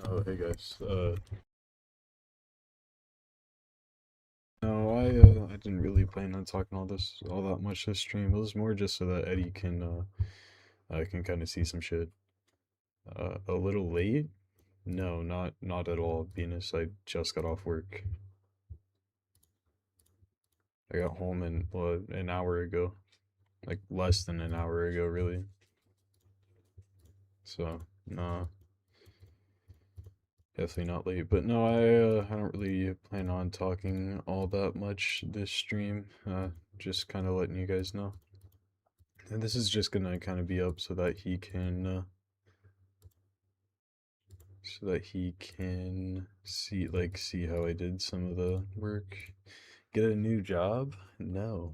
Oh, hey guys. No, I didn't really plan on talking all that much this stream. It was more just so that Eddie can kind of see some shit. A little late? No, not at all. Venus, I just got off work. I got home an hour ago, like less than an hour ago, really. So, no, definitely not late. But no, I don't really plan on talking all that much this stream. Just kind of letting you guys know. And this is just gonna kind of be up so that he can see how I did some of the work. Get a new job? No,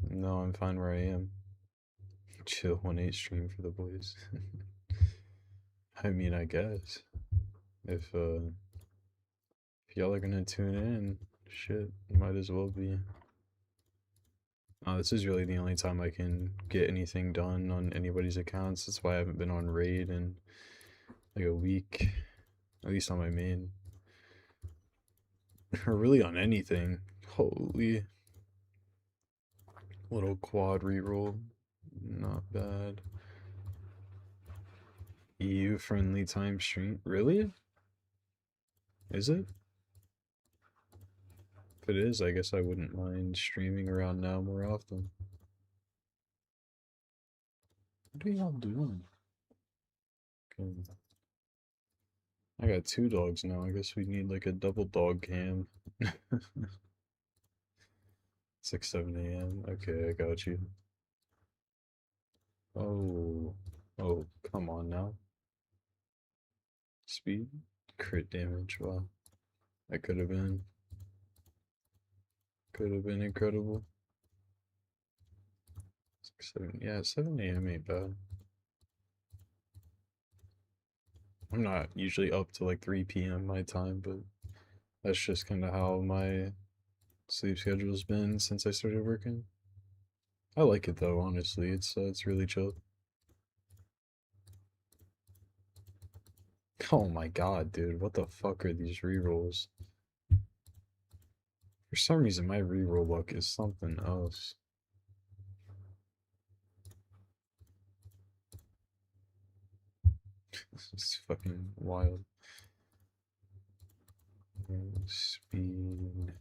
no, I'm fine where I am. Chill 1-8 stream for the boys. I mean, I guess if y'all are gonna tune in, shit, might as well be. This is really the only time I can get anything done on anybody's accounts. That's why I haven't been on raid in like a week, at least on my main. Or really on anything. Holy. Little quad reroll. Not bad. EU friendly time stream. Really? Is it? If it is, I guess I wouldn't mind streaming around now more often. What are y'all doing? Okay. I got 2 dogs now. I guess we need like a double dog cam. 6, 7 a.m. Okay, I got you. Oh. Oh, come on now. Speed? Crit damage. Wow. That could have been. Could have been incredible. 6, 7. Yeah, 7 a.m. ain't bad. I'm not usually up to like 3 p.m. my time, but that's just kind of how my sleep schedule's been since I started working. I like it though, honestly. It's really chill. Oh my god, dude, what the fuck are these rerolls? For some reason, my reroll luck is something else. This is fucking wild. Speed.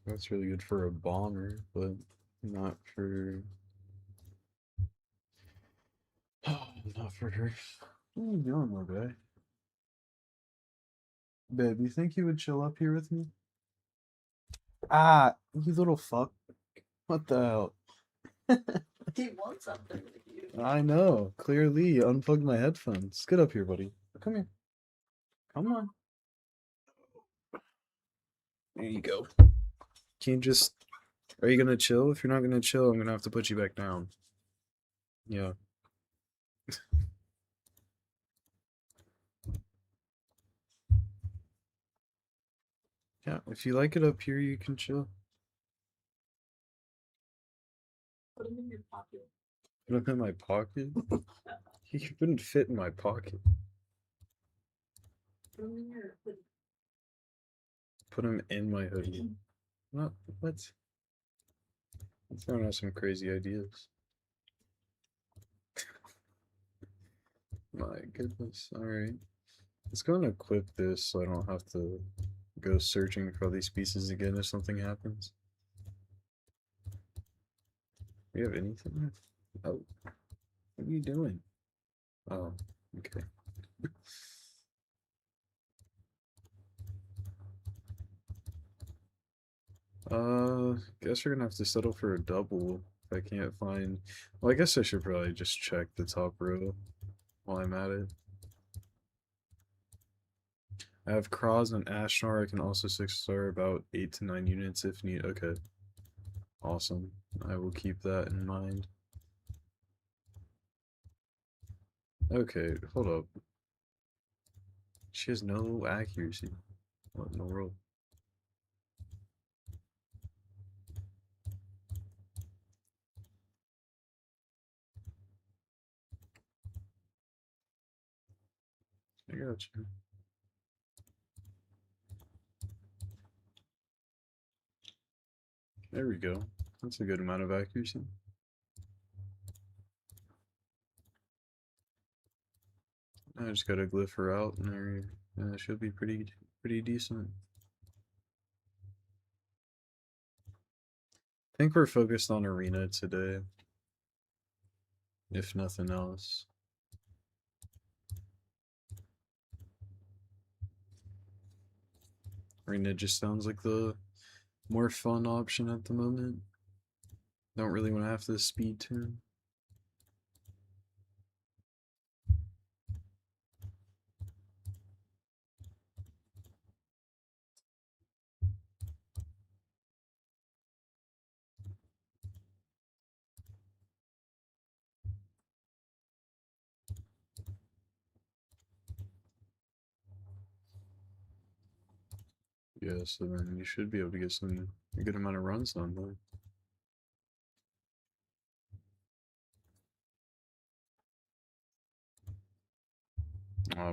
That's really good for a bomber, but not for not for her. What are you doing, my guy? Babe, you think you would chill up here with me? Ah, you little fuck. What the hell? He wants something with you. I know. Clearly, you unplugged my headphones. Get up here, buddy. Come here. Come on. There you go. Can you just. Are you gonna chill? If you're not gonna chill, I'm gonna have to put you back down. Yeah. Yeah, if you like it up here, you can chill. Put him in your pocket. Put him in my pocket? He wouldn't fit in my pocket. Put him in your hoodie. Put him in my hoodie. What? What? I'm throwing out some crazy ideas. My goodness. Alright. Let's go and equip this so I don't have to go searching for all these pieces again if something happens. Do you have anything? Oh. What are you doing? Oh, okay. Guess we're gonna have to settle for a double if I can't find. Well, I guess I should probably just check the top row while I'm at it. I have Kraz and Ashnar. I can also 6-star about 8 to 9 units if need. Okay. Awesome. I will keep that in mind. Okay, hold up. She has no accuracy. What in the world? I got you. There we go. That's a good amount of accuracy. I just gotta glyph her out, and she'll be pretty decent. I think we're focused on arena today, if nothing else. Arena just sounds like the more fun option at the moment. Don't really want to have to speed turn. Yeah, so then you should be able to get a good amount of runs on though.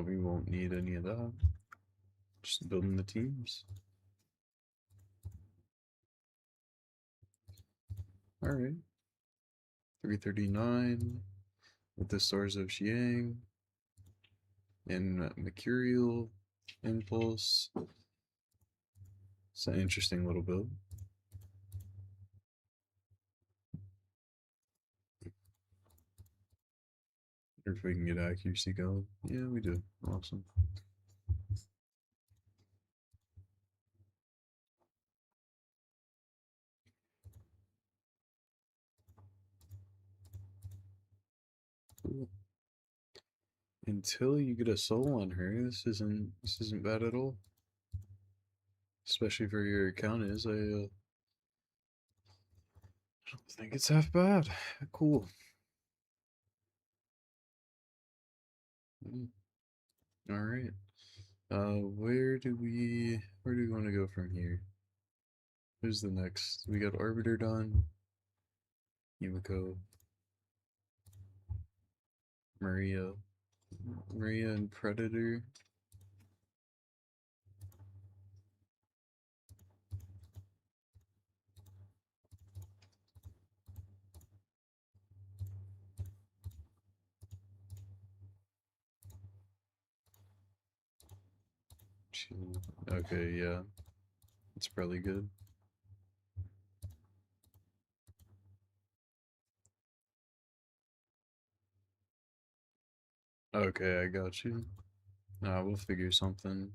We won't need any of that. Just building the teams. Alright. 339 with the Stars of Xiang and Mercurial Impulse. It's an interesting little build. If we can get accuracy going. Yeah, we do. Awesome. Cool. Until you get a soul on her, this isn't bad at all. Especially for your account is. I don't think it's half bad. Cool. All right. Where do we want to go from here? Who's the next? We got Arbiter done. Yumiko. Maria. Maria and Predator. Okay, yeah. It's probably good. Okay, I got you. We'll figure something.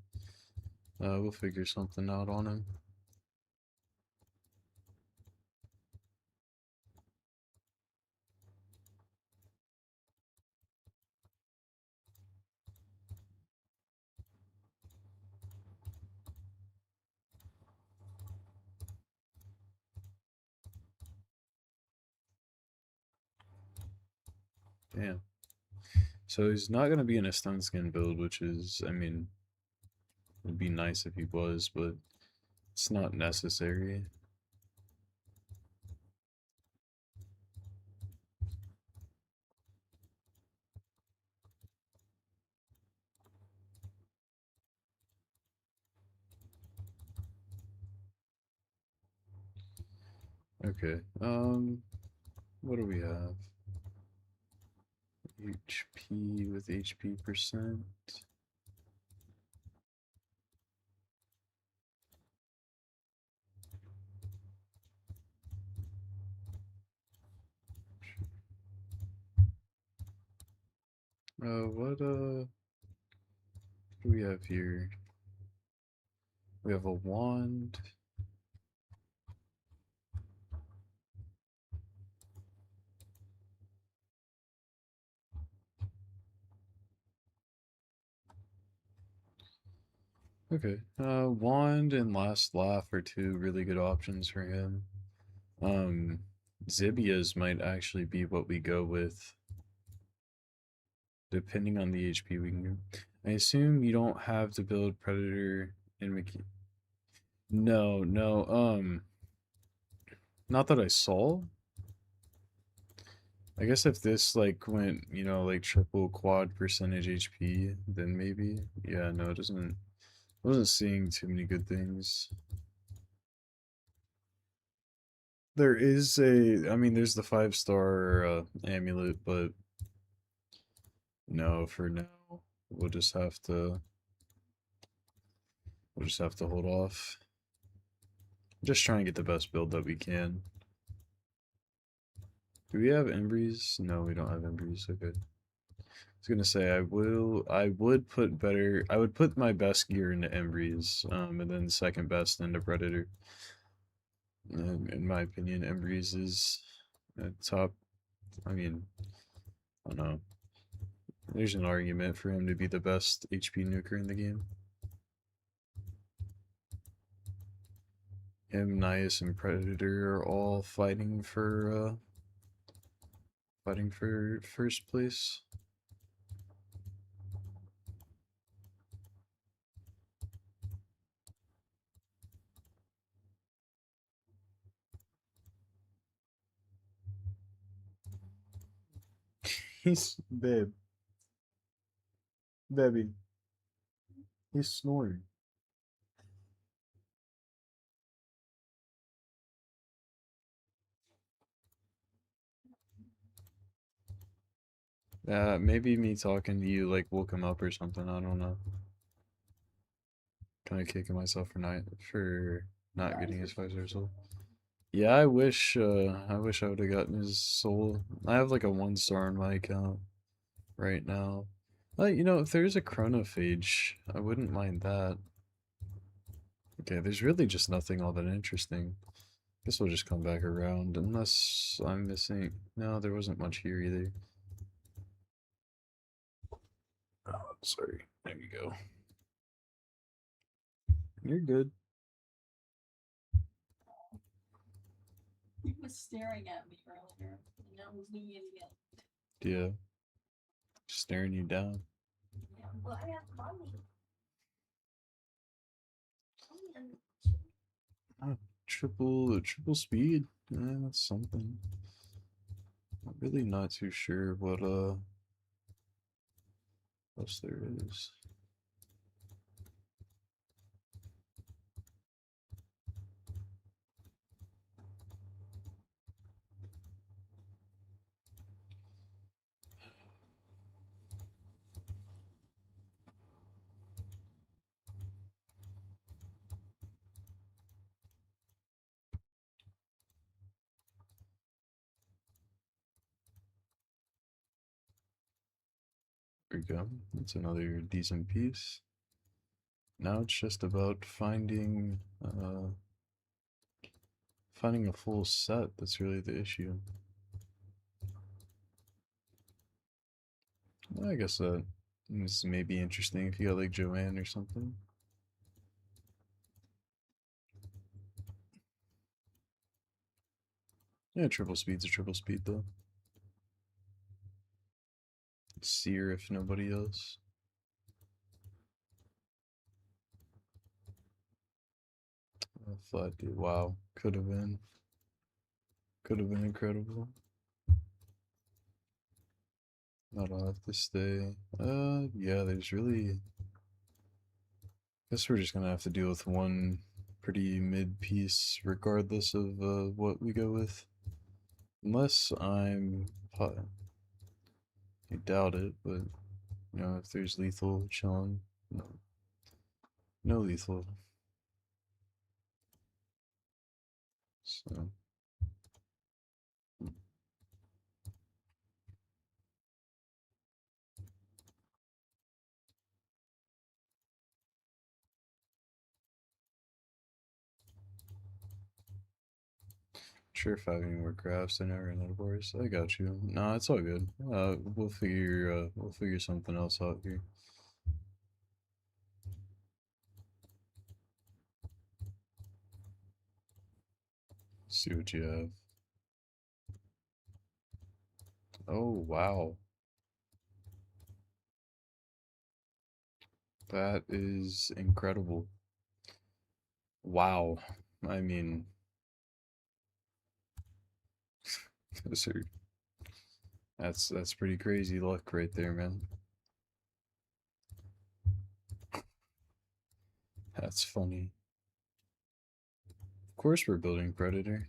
We'll figure something out on him. Damn. So he's not gonna be in a stun skin build, which is, I mean, it'd be nice if he was, but it's not necessary. Okay. What do we have? HP with HP percent. What do we have here? We have a wand. Okay. Wand and Last Laugh are two really good options for him. Zibia's might actually be what we go with, depending on the HP we can get. I assume you don't have to build Predator and Mickey. No, no, not that I saw. I guess if this like went, like triple quad percentage HP, then maybe. Yeah, no, it doesn't. I wasn't seeing too many good things. There is I mean, there's the 5-star amulet, but no, for now, we'll just have to, hold off. Just try and get the best build that we can. Do we have Embries? No, we don't have Embries. Okay. I was gonna say I would put my best gear into Embries, and then second best into Predator. In my opinion, Embries is top. I mean, I don't know. There's an argument for him to be the best HP nuker in the game. Him, Nias, and Predator are all fighting for first place. He's baby, he's snoring. Maybe me talking to you like woke him up or something. I don't know. Kind of kicking myself for not getting his 5-star soul. Yeah, I wish I would have gotten his soul. I have like a 1-star on my account right now. If there's a chronophage, I wouldn't mind that. Okay, there's really just nothing all that interesting. Guess we'll just come back around, unless I'm missing. No, there wasn't much here either. Oh, sorry. There you go. You're good. He was staring at me earlier, and now he's doing it again. Yeah. Staring you down. Yeah, well, I have money. Oh, triple speed. Yeah, that's something. I'm really not too sure what else there is. There we go. That's another decent piece. Now it's just about finding a full set. That's really the issue. I guess that is maybe interesting if you got like Joanne or something. Yeah, triple speed's a triple speed though. Seer if nobody else. Flat dude. Wow. Could have been. Could have been incredible. Not all have to stay. Yeah, there's really. Guess we're just gonna have to deal with one pretty mid piece regardless of what we go with. Unless I doubt it, but if there's lethal chilling, no, no lethal. So sure, if I have any more crafts, I never run out of bars. I got you. Nah, it's all good. We'll figure something else out here. See what you have. Oh wow, that is incredible. Wow, I mean, those are That's pretty crazy luck right there, man. That's funny. Of course we're building Predator.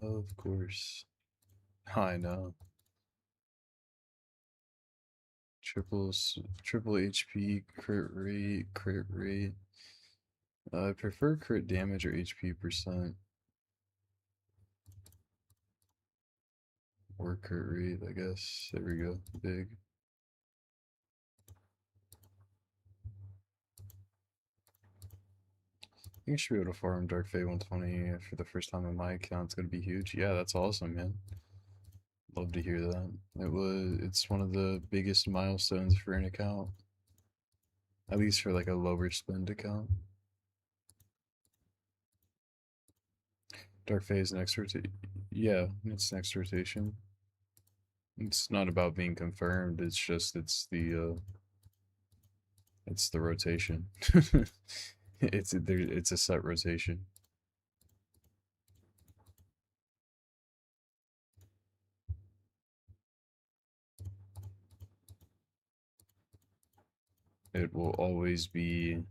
Of course. I know. Triple HP, crit rate. I prefer crit damage or HP percent. Or crit rate, I guess. There we go. Big. You should be able to farm Dark Fate 120 for the first time on my account. It's gonna be huge. Yeah, that's awesome, man. Love to hear that. It's one of the biggest milestones for an account. At least for like a lower spend account. Dark Phase next rotation. Yeah, it's next rotation. It's not about being confirmed. It's just it's the rotation. It's a set rotation. It will always be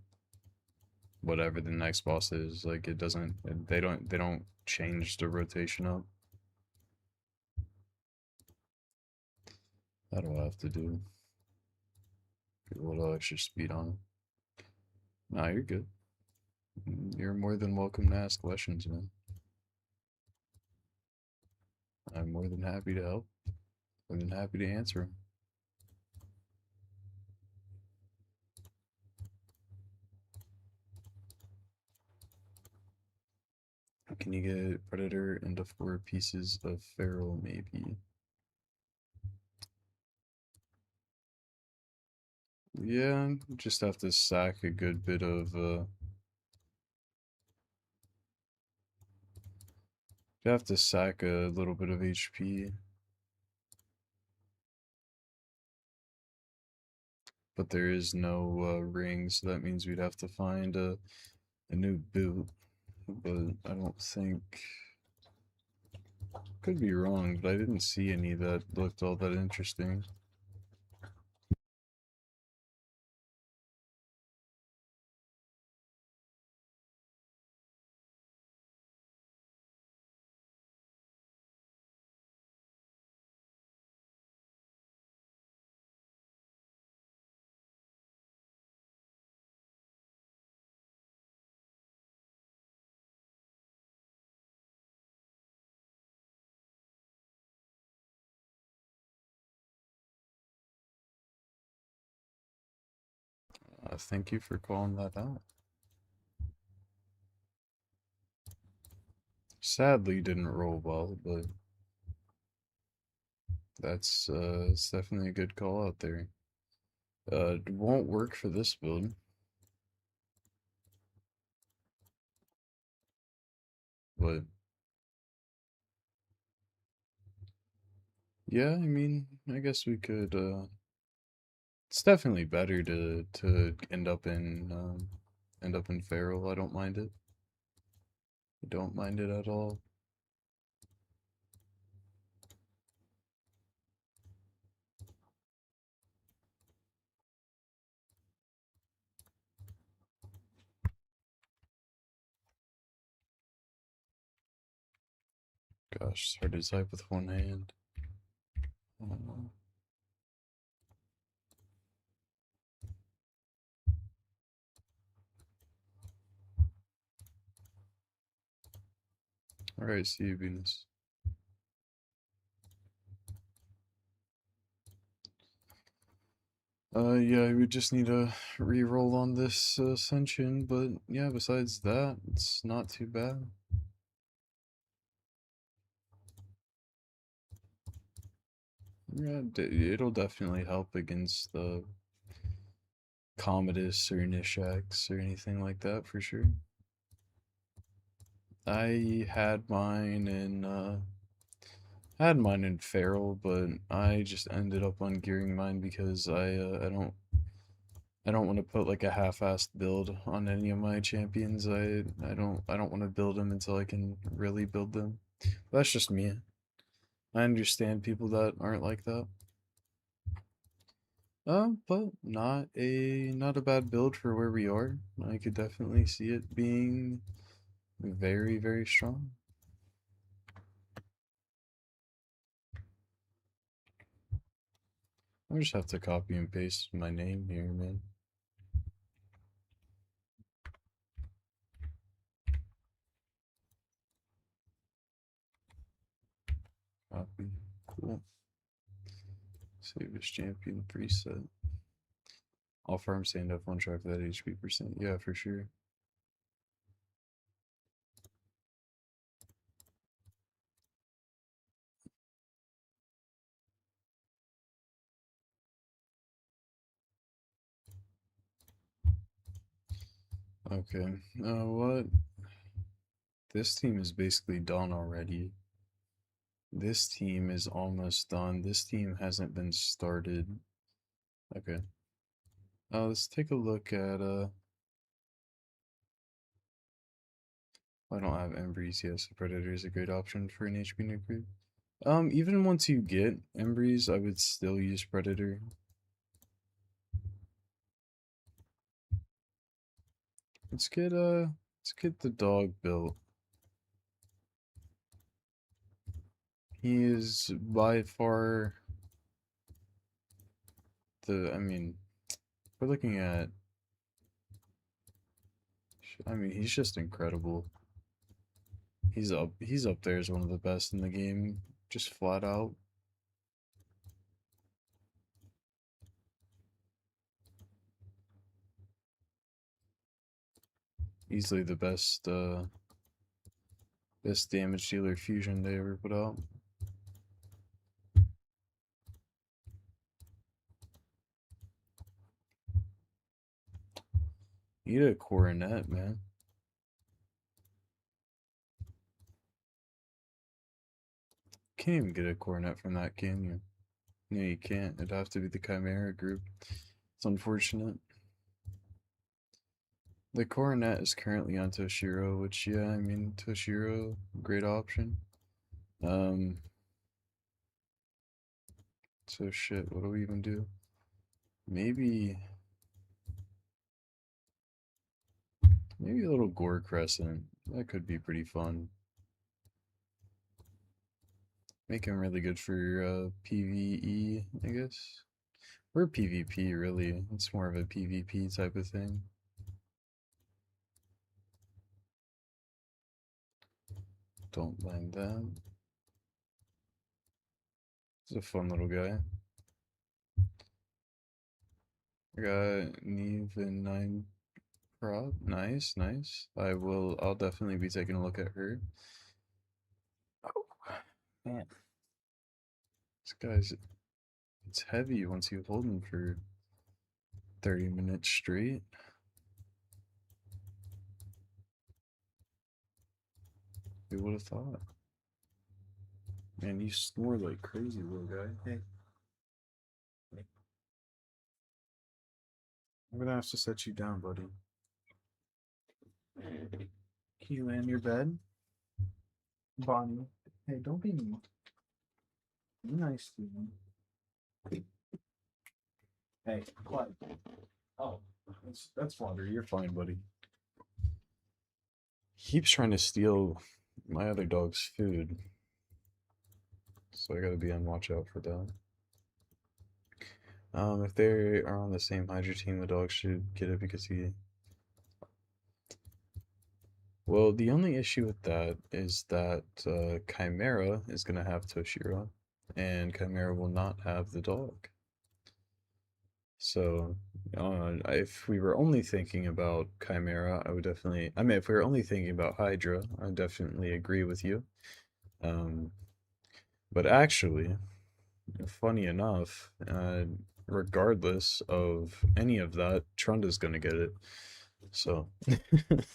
whatever the next boss is. Like it doesn't. They don't change the rotation up. That'll have to do. Get a little extra speed on it. Nah, you're good. You're more than welcome to ask questions, man. I'm more than happy to help. More than happy to answer them. Can you get Predator into 4 pieces of Feral, maybe? Yeah, just have to sack a good bit of, you have to sack a little bit of HP. But there is no ring, so that means we'd have to find a new boot. But I don't think... Could be wrong, but I didn't see any that looked all that interesting. Thank you for calling that out. Sadly, didn't roll well, but it's definitely a good call out there. It won't work for this build, but yeah, I mean, I guess we could. It's definitely better to end up in Feral. I don't mind it. I don't mind it at all. Gosh, it's hard to type with one hand. Alright, see you, Venus. Yeah, we just need to re-roll on this Ascension, but yeah, besides that, it's not too bad. Yeah, it'll definitely help against the Commodus or Nishax or anything like that for sure. I had mine in Feral, but I just ended up ungearing mine because I don't want to put like a half-assed build on any of my champions. I don't want to build them until I can really build them. That's just me. I understand people that aren't like that. But not a bad build for where we are. I could definitely see it being very, very strong. I just have to copy and paste my name here, man. Copy. Cool. Save as champion preset. All farm stand up one track for that HP percent. Yeah, for sure. Okay. What? This team is basically done already. This team is almost done. This team hasn't been started. Okay. Let's take a look at I don't have Embreeze, yes, the Predator is a great option for an HP nuke group. Even once you get Embreeze, I would still use Predator. Let's get the dog built. He is by far I mean, we're looking at, he's just incredible. He's up there as one of the best in the game, just flat out. Easily the best damage dealer fusion they ever put out. Need a coronet, man. Can't even get a coronet from that, can you? No, you can't. It'd have to be the Chimera group. It's unfortunate. The coronet is currently on Toshiro, which, yeah, Toshiro, great option. So shit, what do we even do? Maybe a little Gore Crescent. That could be pretty fun. Make him really good for PvE, I guess. Or PvP, really. It's more of a PvP type of thing. Don't mind that. He's a fun little guy. I got Neve and 9 prop. Nice, nice. I'll definitely be taking a look at her. Oh, man. This guy's, it's heavy once you hold him for 30 minutes straight. Who would have thought? Man, you snore like crazy, little guy. Hey. I'm gonna have to set you down, buddy. Can you lay on your bed? Bonnie. Hey, don't be mean. Be nice to him. Hey, quiet. Oh, that's water. You're fine, buddy. He keeps trying to steal my other dog's food. So I gotta be on watch out for that. If they are on the same Hydra team, the dog should get it because he. Well, the only issue with that is that Chimera is gonna have Toshiro, and Chimera will not have the dog. So, if we were only thinking about Chimera, I would definitely. I mean, if we were only thinking about Hydra, I would definitely agree with you. Um, but actually, funny enough, regardless of any of that, Trunda's gonna get it. So, it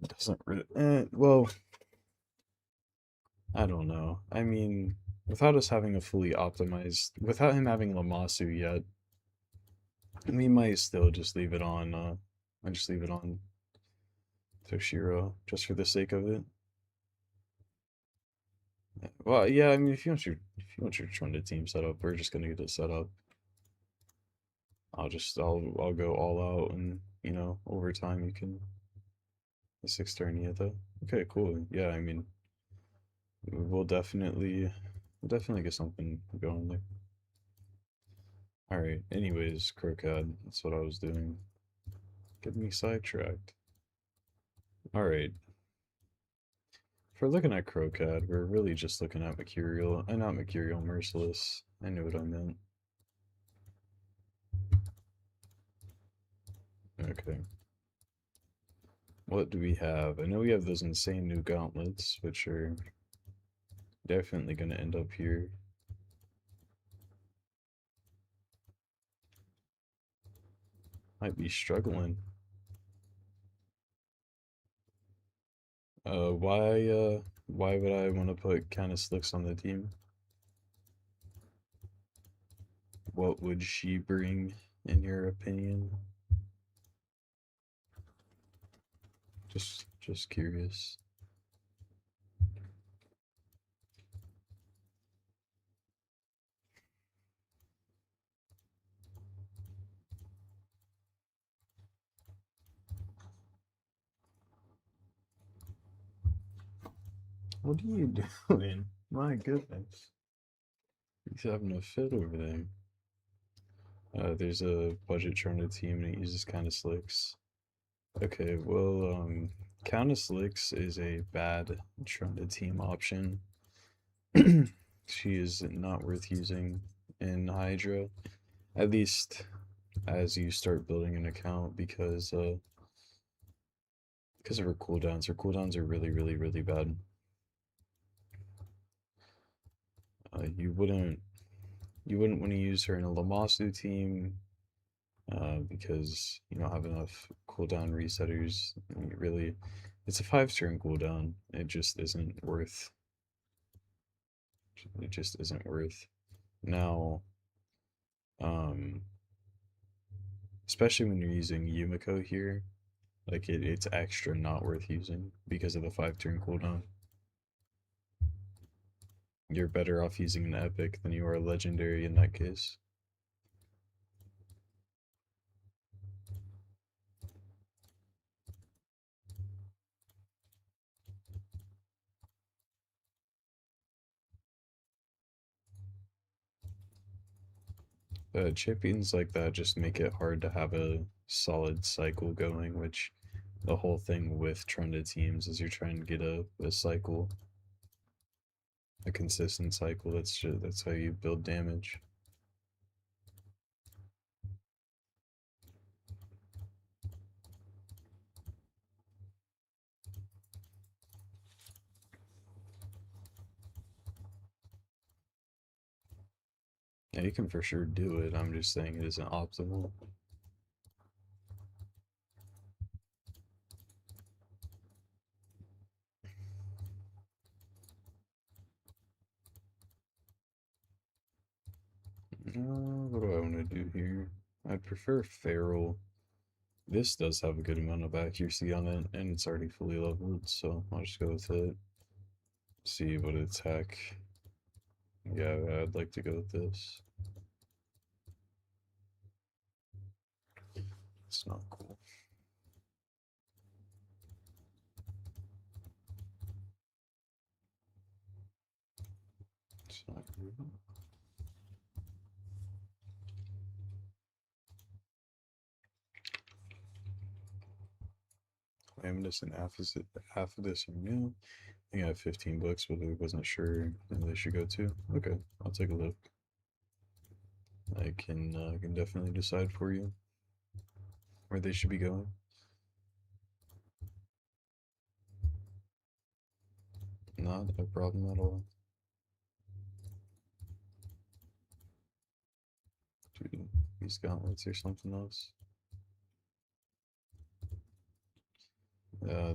doesn't really. Well, I don't know. I mean, without us having a fully optimized, without him having Lamasu yet, we might still just leave it on. I just leave it on Toshiro just for the sake of it. Well, yeah, I mean, if you want your Trunda team set up, we're just gonna get it set up. I'll go all out, and over time you can the 6 turn though. Okay, cool. Yeah, I mean, we'll definitely get something going there. All right. Anyways, Crocad, that's what I was doing. Get me sidetracked. All right. If we're looking at Crocad, we're really just looking at Mercurial, and not Mercurial, Merciless. I knew what I meant. Okay. What do we have? I know we have those insane new gauntlets, which are definitely going to end up here. Might be struggling. Why would I want to put Canis Lix on the team? What would she bring, in your opinion? Just curious. What are you doing? My goodness. He's having a fit over there. There's a budget Trona team and it uses Canis Lix. Okay, well, Countess Lix is a bad Trona team option. She is not worth using in Hydra, at least as you start building an account, because of her cooldowns. Her cooldowns are really, really, really bad. You wouldn't want to use her in a Lamasu team, because you don't have enough cooldown resetters. Really, it's a 5 turn cooldown. It just isn't worth. Now, um, especially when you're using Yumiko here, like it's extra not worth using because of the 5 turn cooldown. You're better off using an epic than you are a legendary in that case. Champions like that just make it hard to have a solid cycle going, which the whole thing with Trunda teams is you're trying to get a cycle, a consistent cycle. That's how you build damage. Yeah, you can for sure do it. I'm just saying it isn't optimal. What do I want to do here? I'd prefer Feral. This does have a good amount of accuracy on it, and it's already fully leveled, so I'll just go with it. See what attack. Yeah, I'd like to go with this. It's not cool. It's not cool. Laminus and half of this are new. I think I have 15 books, but I wasn't sure if they should go to. Okay, I'll take a look. I can definitely decide for you where they should be going. Not a problem at all. Dude, these gauntlets or something else.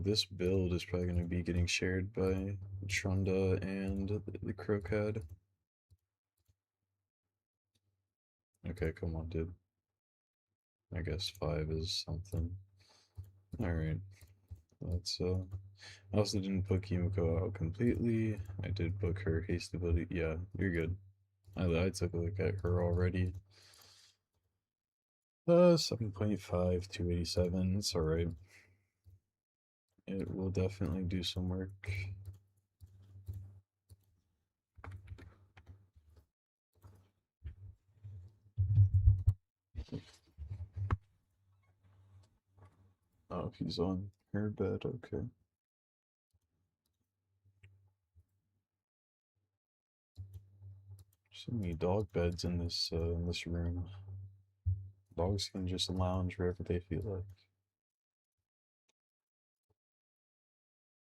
This build is probably going to be getting shared by Trunda and the Crocad. Okay, come on, dude. I guess 5 is something. Alright. That's I also didn't book Yumiko out completely. I did book her haste ability. Yeah, you're good. I took a look at her already. 7.5, 287. It's alright. It will definitely do some work. Oh, he's on her bed. Okay. So many dog beds in this room. Dogs can just lounge wherever they feel like,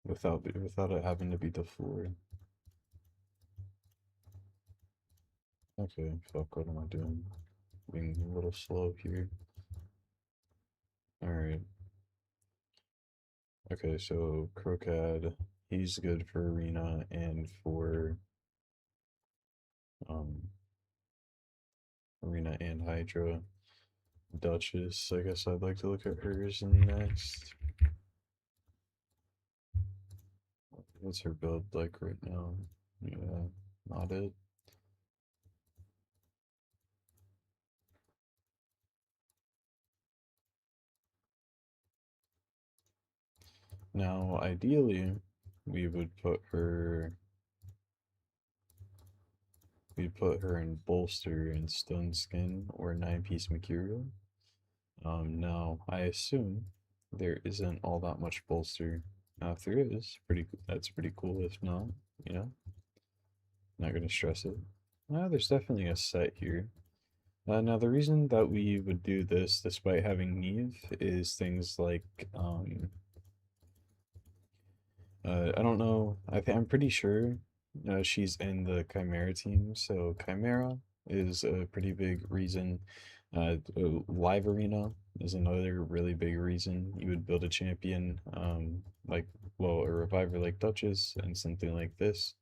without it having to be the floor. Okay, fuck. What am I doing? Being a little slow here. All right. Okay, so Crocad, he's good for Arena and for um Arena and Hydra. Duchess, I guess I'd like to look at hers next. What's her build like right now? Yeah, not it. Now, ideally, we would put her we'd put her in bolster and stone skin or 9-piece material. Now I assume there isn't all that much bolster. Now, if there is, that's pretty cool. If not, you know, not gonna stress it. There's definitely a set here. Now, the reason that we would do this, despite having Neve, is things like, I don't know. I'm pretty sure she's in the Chimera team, so Chimera is a pretty big reason. Live Arena is another really big reason you would build a champion, like, well, a reviver like Duchess and something like this.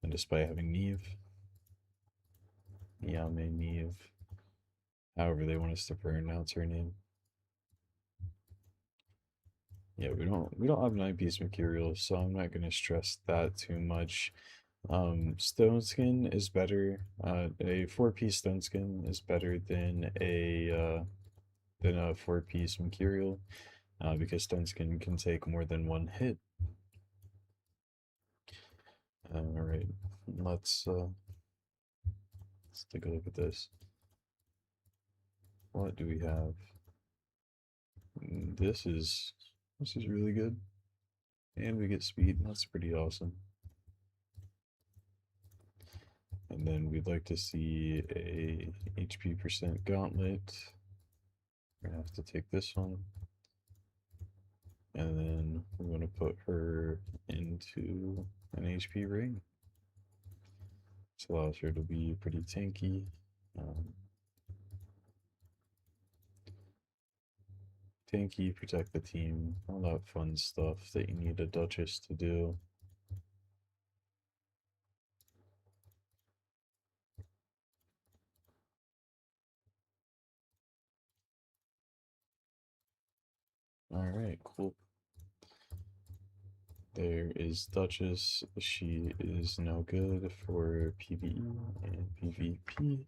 And despite having Neve, Yame Neve, however they want us to pronounce her name. Yeah, we don't have 9-piece material, so I'm not gonna stress that too much. Stone skin is better. A 4-piece stone skin is better than a 4-piece material, because stone skin can take more than one hit. All right, let's uh, let's take a look at this. What do we have? This is really good, and we get speed. That's pretty awesome. And then we'd like to see a HP percent gauntlet. We're gonna have to take this one. And then we're gonna put her into an HP ring. This allows her to be pretty tanky. Um, Tanky, protect the team, all that fun stuff that you need a Duchess to do. Alright, cool. There is Duchess. She is no good for PvE and PvP.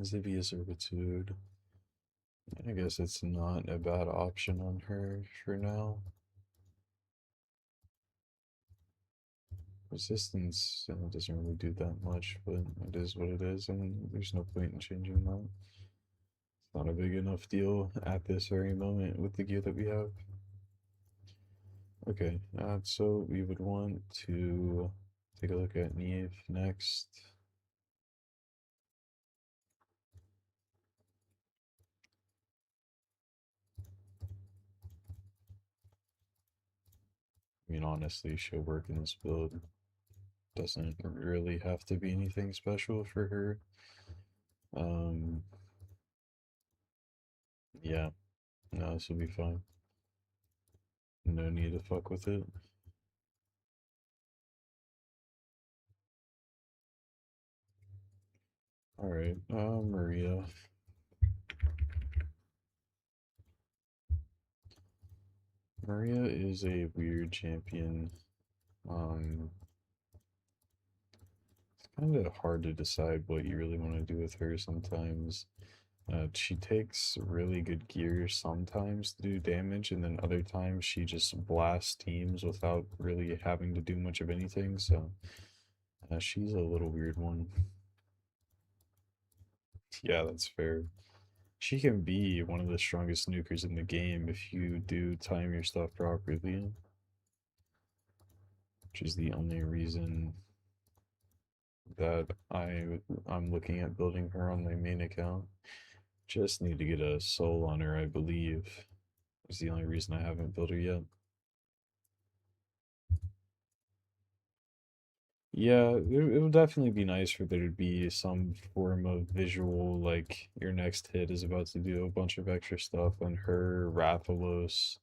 Zivia Servitude. I guess it's not a bad option on her for now. Resistance doesn't really do that much, but it is what it is, and there's no point in changing that. It's not a big enough deal at this very moment with the gear that we have. Okay, so we would want to take a look at Neve next. I mean, honestly, she'll work in this build. Doesn't really have to be anything special for her. Um, yeah, no, this will be fine. No need to fuck with it. Alright, Maria. Maria is a weird champion. Um, it's kind of hard to decide what you really want to do with her sometimes. She takes really good gear sometimes to do damage, and then other times she just blasts teams without really having to do much of anything, so she's a little weird one. Yeah, that's fair. She can be one of the strongest nukers in the game if you do time your stuff properly, which is the only reason that I'm looking at building her on my main account. Just need to get a soul on her, I believe. Is the only reason I haven't built her yet. Yeah, it would definitely be nice for there to be some form of visual, like your next hit is about to do a bunch of extra stuff on her, Rathalos,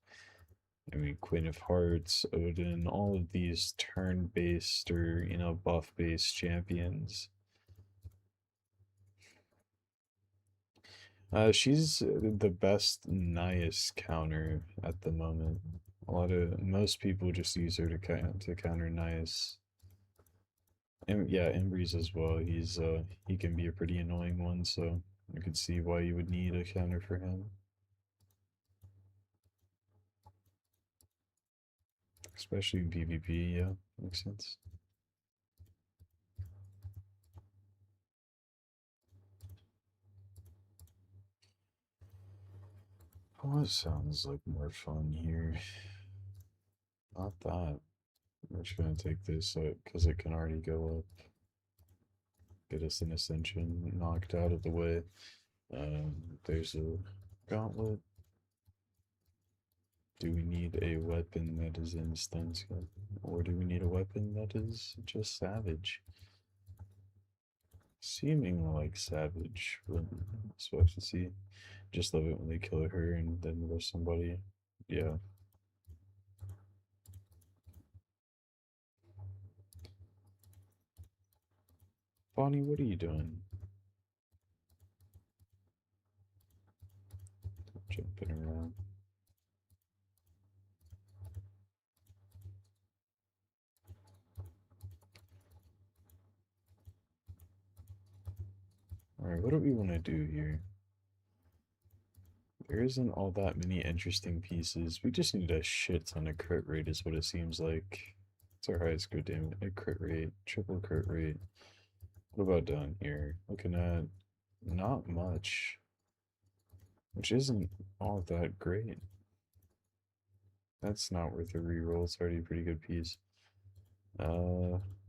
I mean, Queen of Hearts, Odin, all of these turn-based or, buff-based champions. She's the best Nias counter at the moment. Most people just use her to counter Nias. And yeah, Embry's as well. He can be a pretty annoying one, so I could see why you would need a counter for him. Especially in PvP, yeah, makes sense. What sounds like more fun here? Not that. We're just gonna take this because it can already go up. Get us an ascension knocked out of the way. There's a gauntlet. Do we need a weapon that is instant? Or do we need a weapon that is just savage? Seeming like savage, but I'm supposed to see. Just love it when they kill her and then rush somebody. Yeah. Bonnie, what are you doing? Jumping around. Alright, what do we want to do here? There isn't all that many interesting pieces. We just need a shit ton of crit rate is what it seems like. It's our highest crit damage, crit rate, triple crit rate. What about down here? Looking at not much, which isn't all that great. That's not worth a reroll. It's already a pretty good piece. We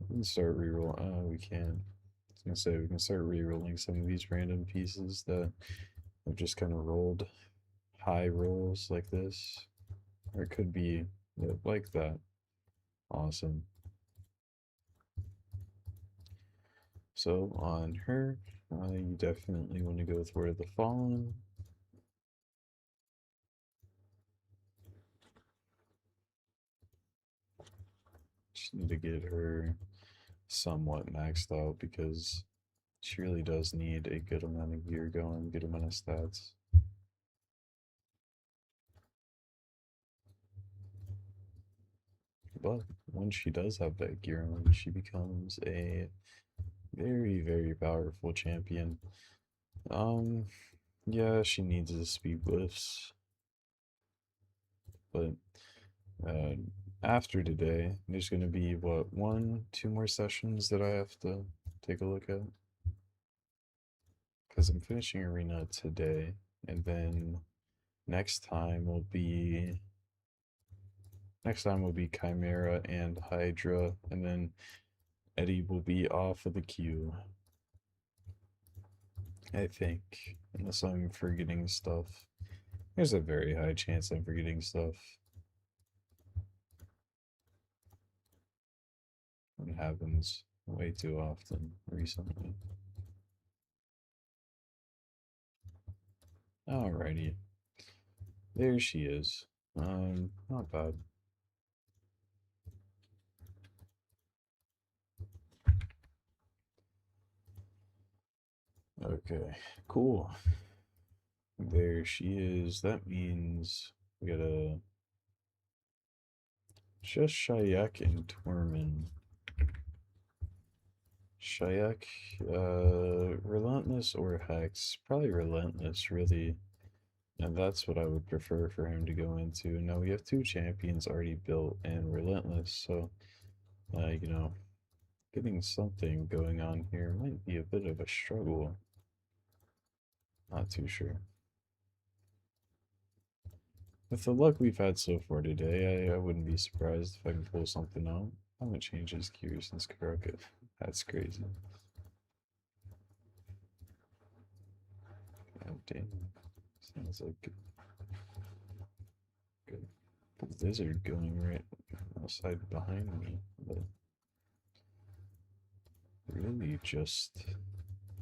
can start reroll. We can. I was gonna say we can start rerolling some of these random pieces that have just kind of rolled high rolls like this, or it could be like that. Awesome. So on her, you definitely want to go with Word of the Fallen. Just need to get her somewhat maxed out because she really does need a good amount of gear going, good amount of stats. But once she does have that gear on, she becomes a very, very powerful champion. Um, yeah, she needs the speed lifts, but uh, after today, there's gonna be what, one, two more sessions that I have to take a look at because I'm finishing arena today, and then next time will be Chimera and Hydra, and then Eddie will be off of the queue. I think, unless I'm forgetting stuff. There's a very high chance I'm forgetting stuff. It happens way too often recently. Alrighty. There she is. Not bad. Okay, cool. There she is. That means we gotta just Shayak and Tormin. Shayak, Relentless or Hex? Probably Relentless, really. And that's what I would prefer for him to go into. Now we have two champions already built and Relentless, so, you know, getting something going on here might be a bit of a struggle. Not too sure. With the luck we've had so far today, I wouldn't be surprised if I can pull something out. I haven't changed his gear since Karoka. That's crazy. God damn. Sounds like good lizard going right outside behind me, but really just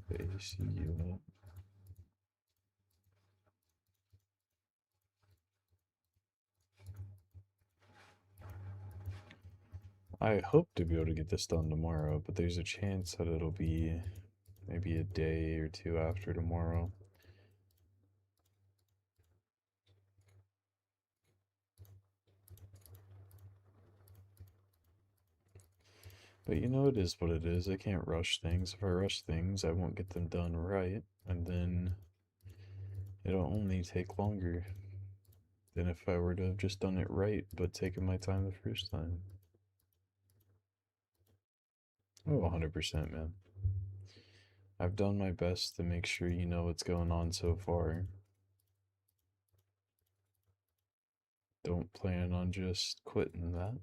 the AC unit. I hope to be able to get this done tomorrow, but there's a chance that it'll be maybe a day or two after tomorrow. But you know, it is what it is. I can't rush things. If I rush things, I won't get them done right, and then it'll only take longer than if I were to have just done it right, but taken my time the first time. Oh, 100%, man. I've done my best to make sure you know what's going on so far. Don't plan on just quitting that.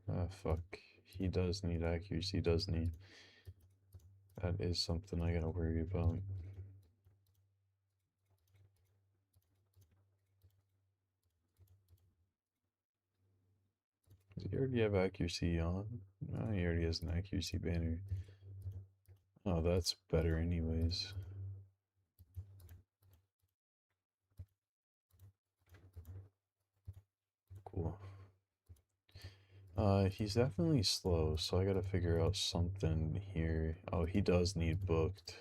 Ah, fuck. He does need accuracy, doesn't he? That is something I gotta worry about. Does he already have accuracy on? No, he already has an accuracy banner. Oh, that's better anyways. Cool. He's definitely slow, so I gotta figure out something here. Oh, he does need booked.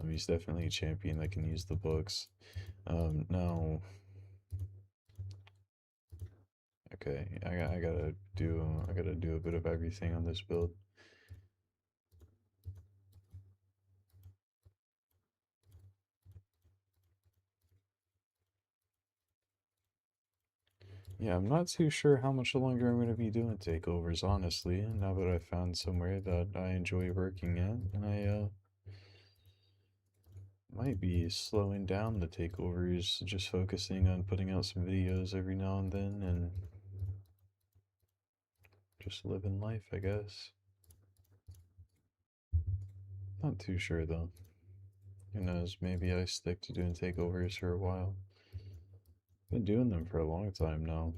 He's definitely a champion that can use the books. No. Okay, I gotta do a bit of everything on this build. Yeah, I'm not too sure how much longer I'm gonna be doing takeovers, honestly, now that I found somewhere that I enjoy working at. Might be slowing down the takeovers, just focusing on putting out some videos every now and then and just living life, I guess. Not too sure though. Who knows, maybe I stick to doing takeovers for a while. Been doing them for a long time now.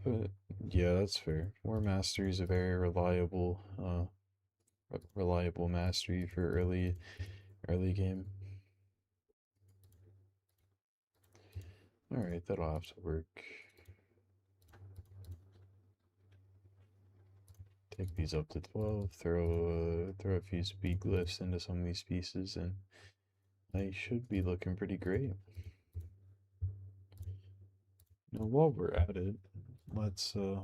But yeah, that's fair. War Mastery is a very reliable mastery for early game. Alright, that'll have to work. Take these up to 12, throw a few speed glyphs into some of these pieces, and I should be looking pretty great. Now, while we're at it, let's see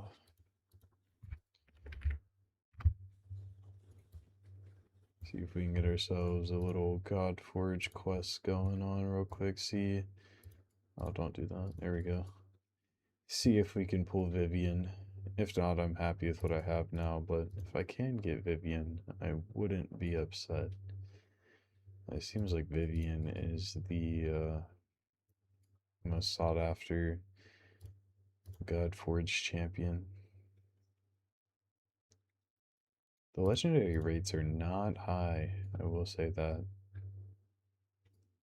if we can get ourselves a little God Forge quest going on real quick. See, oh, don't do that. There we go. See if we can pull Vivian. If not, I'm happy with what I have now, but if I can get Vivian, I wouldn't be upset. It seems like Vivian is the most sought after God Forge champion. The legendary rates are not high, I will say that.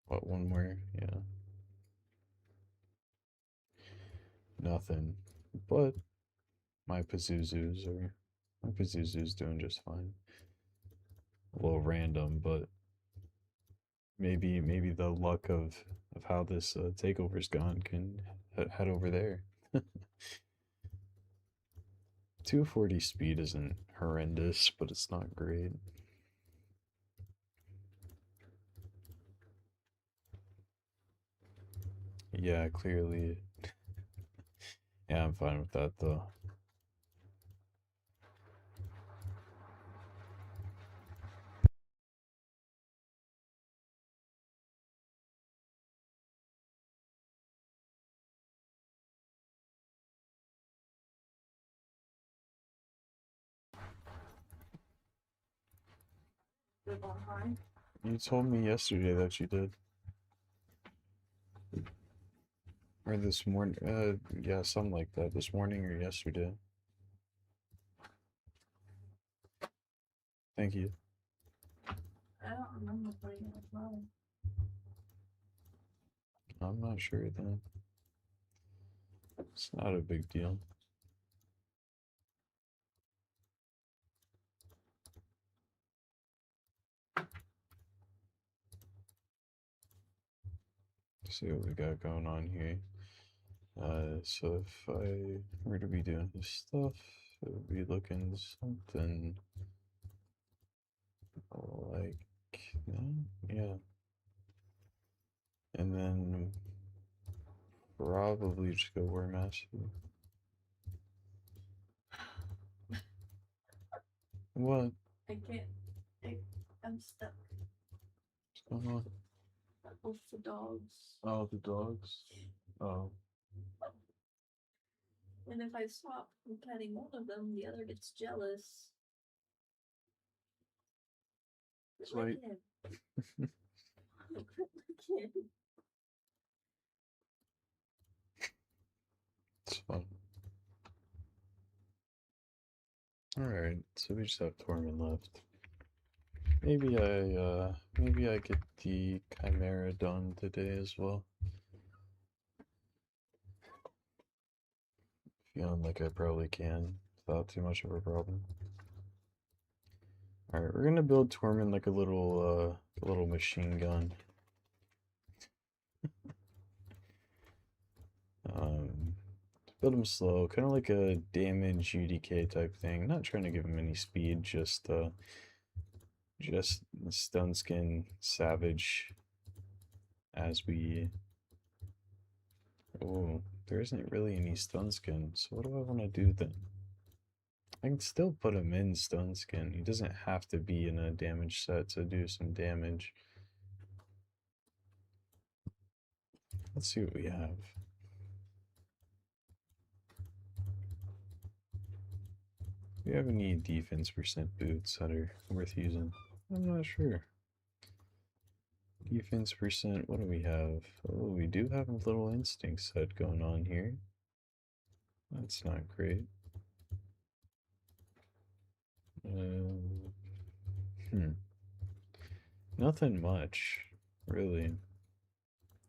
What, one more? Yeah. Nothing. But my Pazuzu's doing just fine. A little random, but maybe the luck of how this takeover's gone can head over there. 240 speed isn't horrendous, but it's not great. Yeah, clearly. Yeah, I'm fine with that though. Live on high. You told me yesterday that you did. Or this morning. Yeah, something like that. This morning or yesterday. Thank you. I don't remember putting it as well. I'm not sure then. It's not a big deal. Let's see what we got going on here. So if I were to be doing this stuff, it would be looking something like that. Yeah. And then probably just go wear master. What? I can't. I'm stuck What's going on? with the dogs. Oh, the dogs. Oh, And if I stop from petting one of them, the other gets jealous. it's My like kid. My kid. it's fun. Alright, so we just have Torment left. Maybe I get the Chimera done today as well. Feeling like I probably can without too much of a problem. Alright, we're gonna build Torment like a little machine gun. Um, build him slow, kind of like a damage UDK type thing. Not trying to give him any speed, just stun skin savage as we. Oh, there isn't really any stun skin, so what do I want to do then? I can still put him in stun skin. He doesn't have to be in a damage set to do some damage. Let's see what we have. Do we have any defense percent boots that are worth using? I'm not sure. Defense percent, what do we have? Oh, we do have a little instinct set going on here. That's not great. Um, hmm. Nothing much, really.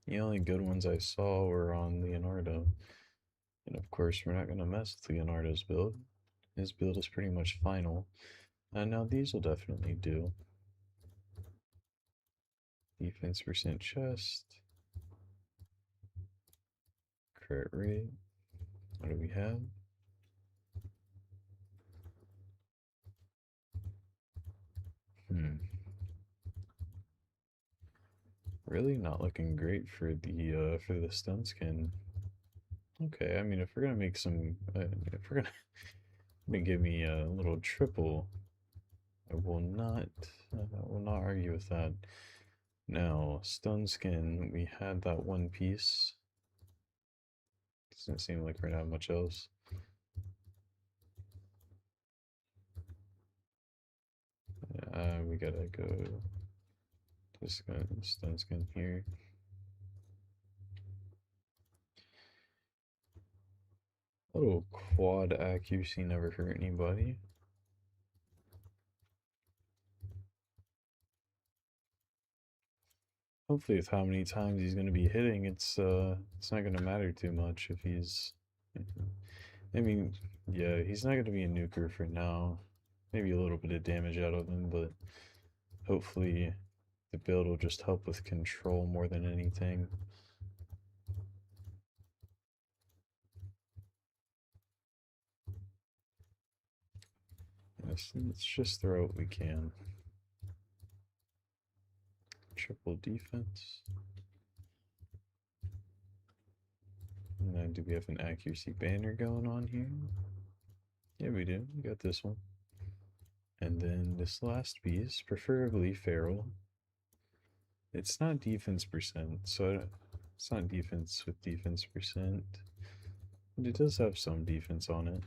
The only good ones I saw were on Leonardo. And of course, we're not going to mess with Leonardo's build. His build is pretty much final. Now these will definitely do. Defense percent chest. Crit rate. What do we have? Hmm. Really not looking great for the stun skin. Okay, I mean if we're gonna make some, if we're gonna give me a little triple, I will not argue with that. Now, stun skin, we had that one piece. Doesn't seem like we're gonna have much else. We gotta go just gonna stun skin here. Oh, quad accuracy never hurt anybody. Hopefully, with how many times he's gonna be hitting, it's not gonna matter too much if he's. I mean, yeah, he's not gonna be a nuker for now. Maybe a little bit of damage out of him, but hopefully the build will just help with control more than anything. Let's just throw what we can. Triple defense. And then do we have an accuracy banner going on here? Yeah, we do. We got this one. And then this last piece, preferably feral. It's not defense percent, so it's not defense with defense percent. But it does have some defense on it.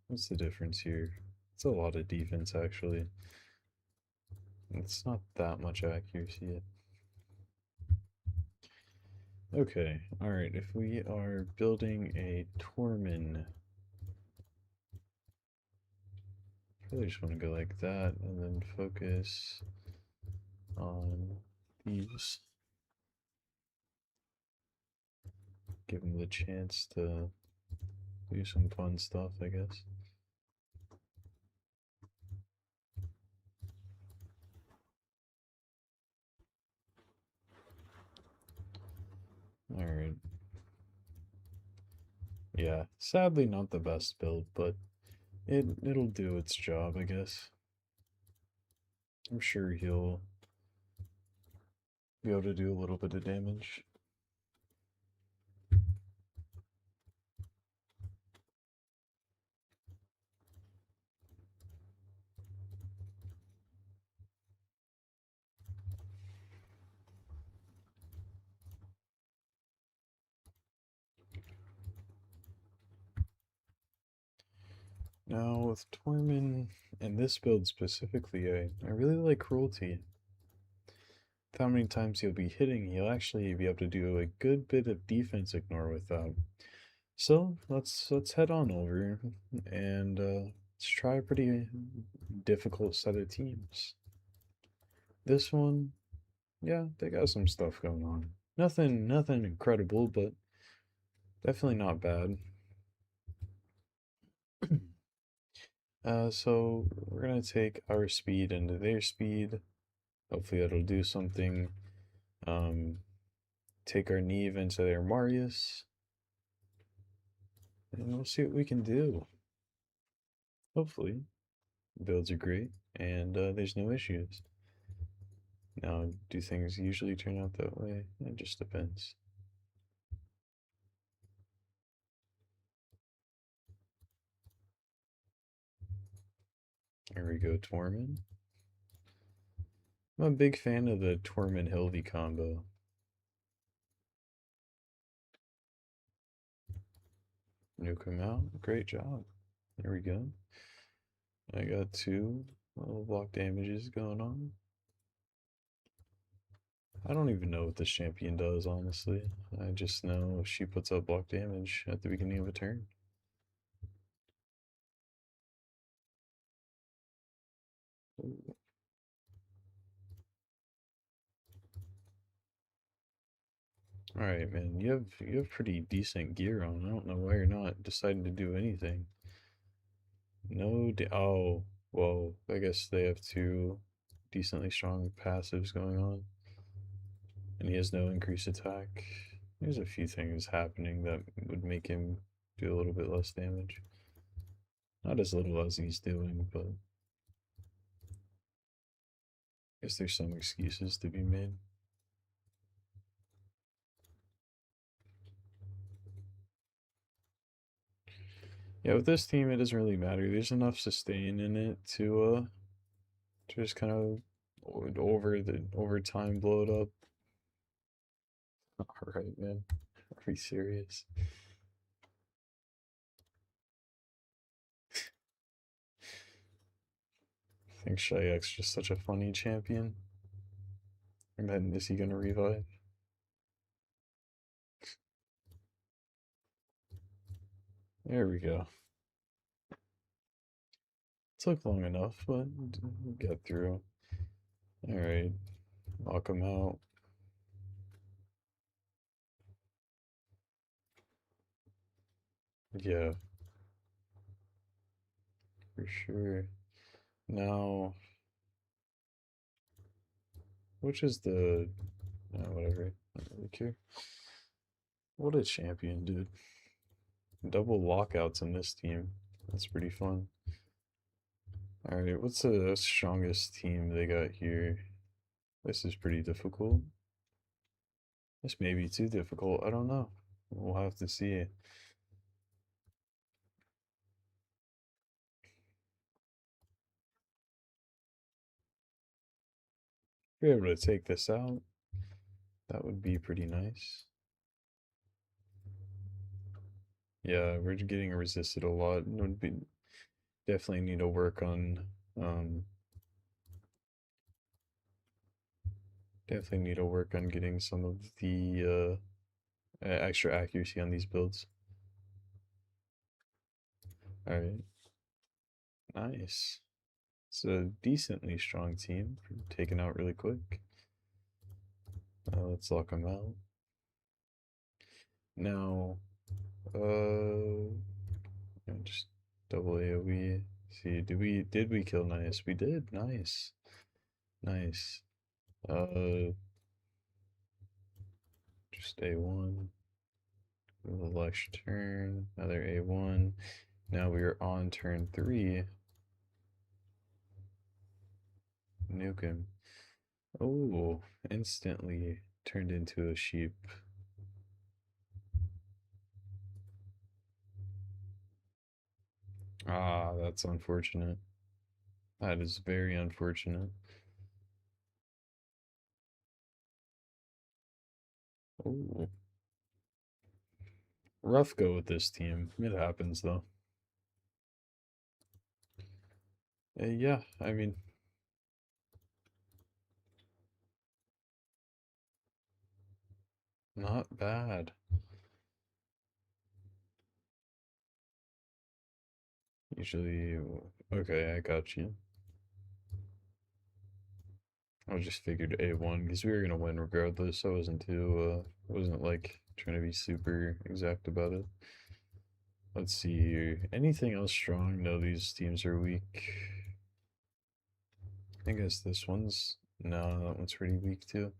What's the difference here? It's a lot of defense, actually. It's not that much accuracy. Okay, alright, if we are building a Tormin, probably just want to go like that and then focus on these. Give them the chance to do some fun stuff, I guess. Alright. Yeah, sadly not the best build, but it'll do its job, I guess. I'm sure he'll be able to do a little bit of damage. Now with Tormin and this build specifically, I really like cruelty. How many times he'll be hitting, he'll actually be able to do a good bit of defense ignore with that. So let's head on over and let's try a pretty difficult set of teams. This one, yeah, they got some stuff going on. Nothing incredible, but definitely not bad. So we're gonna take our speed into their speed. Hopefully that'll do something. Take our Neve into their Marius. And we'll see what we can do. Hopefully. Builds are great, and there's no issues. Now, do things usually turn out that way? It just depends. There we go, Tormin. I'm a big fan of the Tormin Hilvy combo. Nuke him out. Great job. There we go. I got two little block damages going on. I don't even know what this champion does, honestly. I just know she puts up block damage at the beginning of a turn. Alright, man, you have pretty decent gear on. I don't know why you're not deciding to do anything. No, oh, well, I guess they have two decently strong passives going on. And he has no increased attack. There's a few things happening that would make him do a little bit less damage. Not as little as he's doing, but I guess there's some excuses to be made. Yeah, with this team, it doesn't really matter. There's enough sustain in it to just kind of over time blow it up. All right, man. Are we serious? I think Shayek's just such a funny champion. And then is he gonna revive? There we go. Took long enough, but we got through. Alright. Lock him out. Yeah, for sure. Now, Which is the whatever. I don't really care. What a champion, dude. Double lockouts in this team. That's pretty fun. Alright, what's the strongest team they got here? This is pretty difficult. This may be too difficult. I don't know. We'll have to see. If you're able to take this out, that would be pretty nice. Yeah, we're getting resisted a lot. It would be definitely need to work on um definitely need to work on getting some of the extra accuracy on these builds. Alright, nice. It's a decently strong team for taking out really quick. Let's lock them out. Now, just double AoE. See, did we kill nice? We did. Nice. Nice. Just A1. A little extra turn. Another A1. Now we are on turn 3. Nuke him. Oh, instantly turned into a sheep. Ah, that's unfortunate. That is very unfortunate. Oh, rough go with this team. It happens though. Yeah, I mean, not bad. Usually, okay, I got you. I just figured A1 because we were gonna win regardless. I wasn't like trying to be super exact about it. Let's see here. Anything else strong? No, these teams are weak. I guess this one's, no, that one's pretty weak too.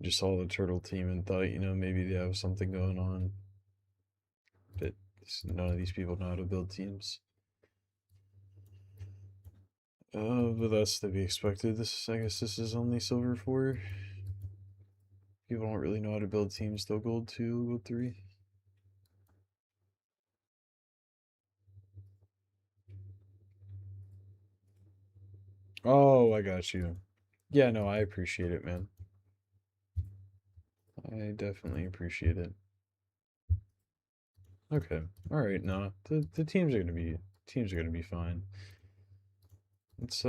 Just saw the turtle team and thought, maybe they have something going on. But none of these people know how to build teams. But that's to be expected. I guess this is only silver 4. People don't really know how to build teams till gold 2, gold 3. Oh, I got you. Yeah, no, I appreciate it, man. I definitely appreciate it. Okay. All right, no. The teams are gonna be fine. Let's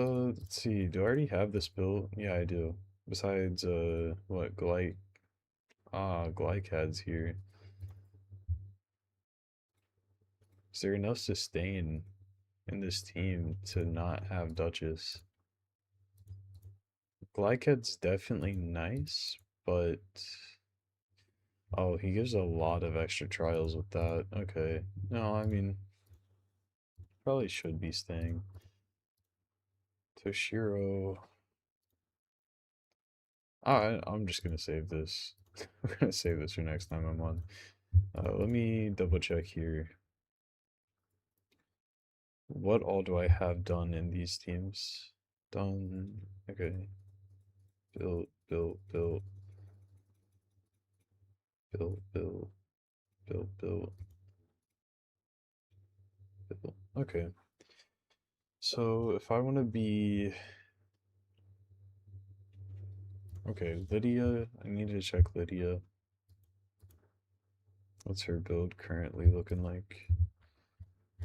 see. Do I already have this built? Yeah, I do. Besides what glycad's here. Is there enough sustain in this team to not have Duchess? Glycad's definitely nice, but oh, he gives a lot of extra trials with that. Okay. No, I mean, probably should be staying. Toshiro. I'm just gonna save this. I'm gonna save this for next time I'm on. Let me double check here. What all do I have done in these teams? Done. Okay. Build, build, build, build, build, build, build, build. Okay. So if I want to be okay, Lydia, I need to check Lydia. What's her build currently looking like?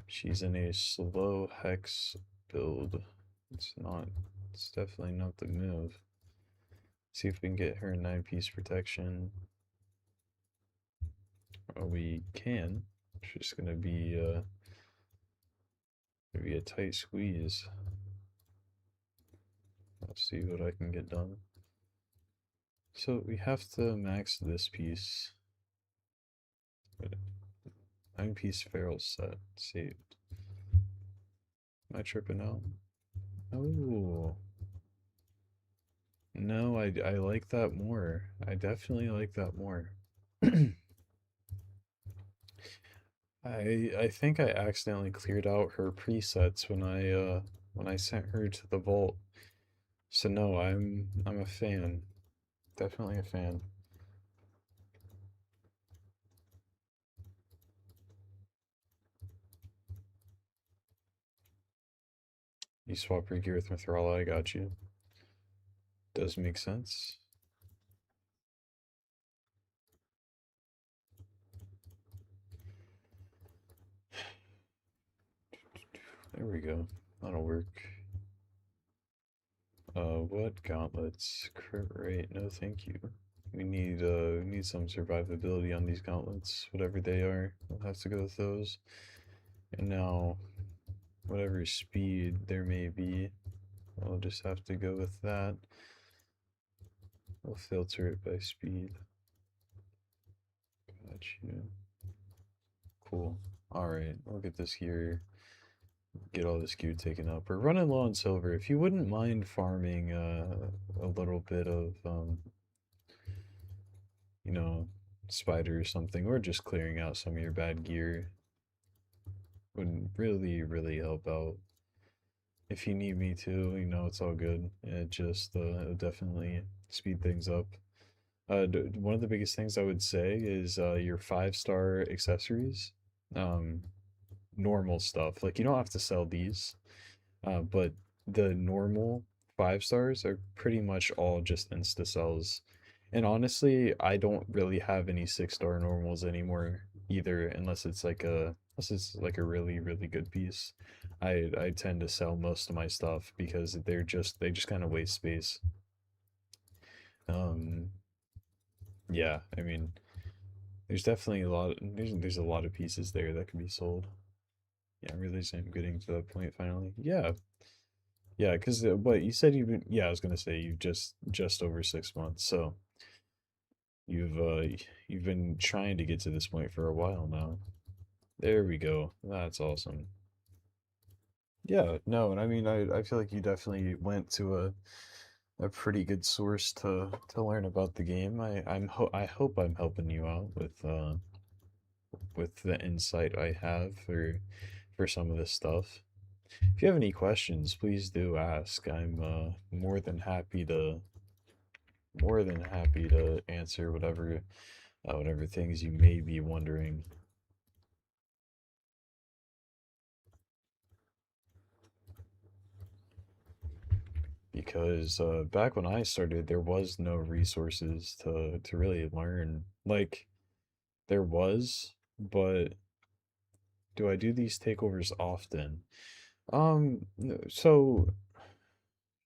She's in a slow hex build. It's definitely not the move. See if we can get her 9-piece protection. Oh, we can. It's just gonna be maybe a tight squeeze. Let's see what I can get done. So we have to max this piece. 9-piece feral set saved. Am I tripping out? Oh, No, I like that more. I definitely like that more. I think I accidentally cleared out her presets when I sent her to the vault. So no, I'm a fan. Definitely a fan. You swap your gear with Mithrala, I got you. Does make sense. There we go. That'll work. What gauntlets? Crit rate, no thank you. We need some survivability on these gauntlets, whatever they are. We'll have to go with those. And now, whatever speed there may be, I'll just have to go with that. We'll filter it by speed. Got you. Cool. Alright, I'll get this here. Get all this gear taken up. We're running low on silver. If you wouldn't mind farming a little bit of you know, spider or something, or just clearing out some of your bad gear would really, really help out. If you need me to, you know, it's all good. It just it'll definitely speed things up. One of the biggest things I would say is your 5-star accessories, um, normal stuff. Like you don't have to sell these, but the normal 5 stars are pretty much all just insta sells. And honestly, I don't really have any 6-star normals anymore either, unless it's like a really, really good piece. I tend to sell most of my stuff because they just kind of waste space. Um, yeah, I mean, there's definitely there's a lot of pieces there that can be sold. Yeah, I'm really I'm getting to that point finally. Yeah, yeah, because what you said yeah, I was gonna say you just over 6 months, so you've you've been trying to get to this point for a while now. There we go. That's awesome. Yeah, no, and I mean I feel like you definitely went to a pretty good source to learn about the game. I hope I'm helping you out with the insight I have for some of this stuff. If you have any questions, please do ask. I'm more than happy to answer whatever things you may be wondering. Because back when I started, there was no resources to really learn. Like there was, but do I do these takeovers often? So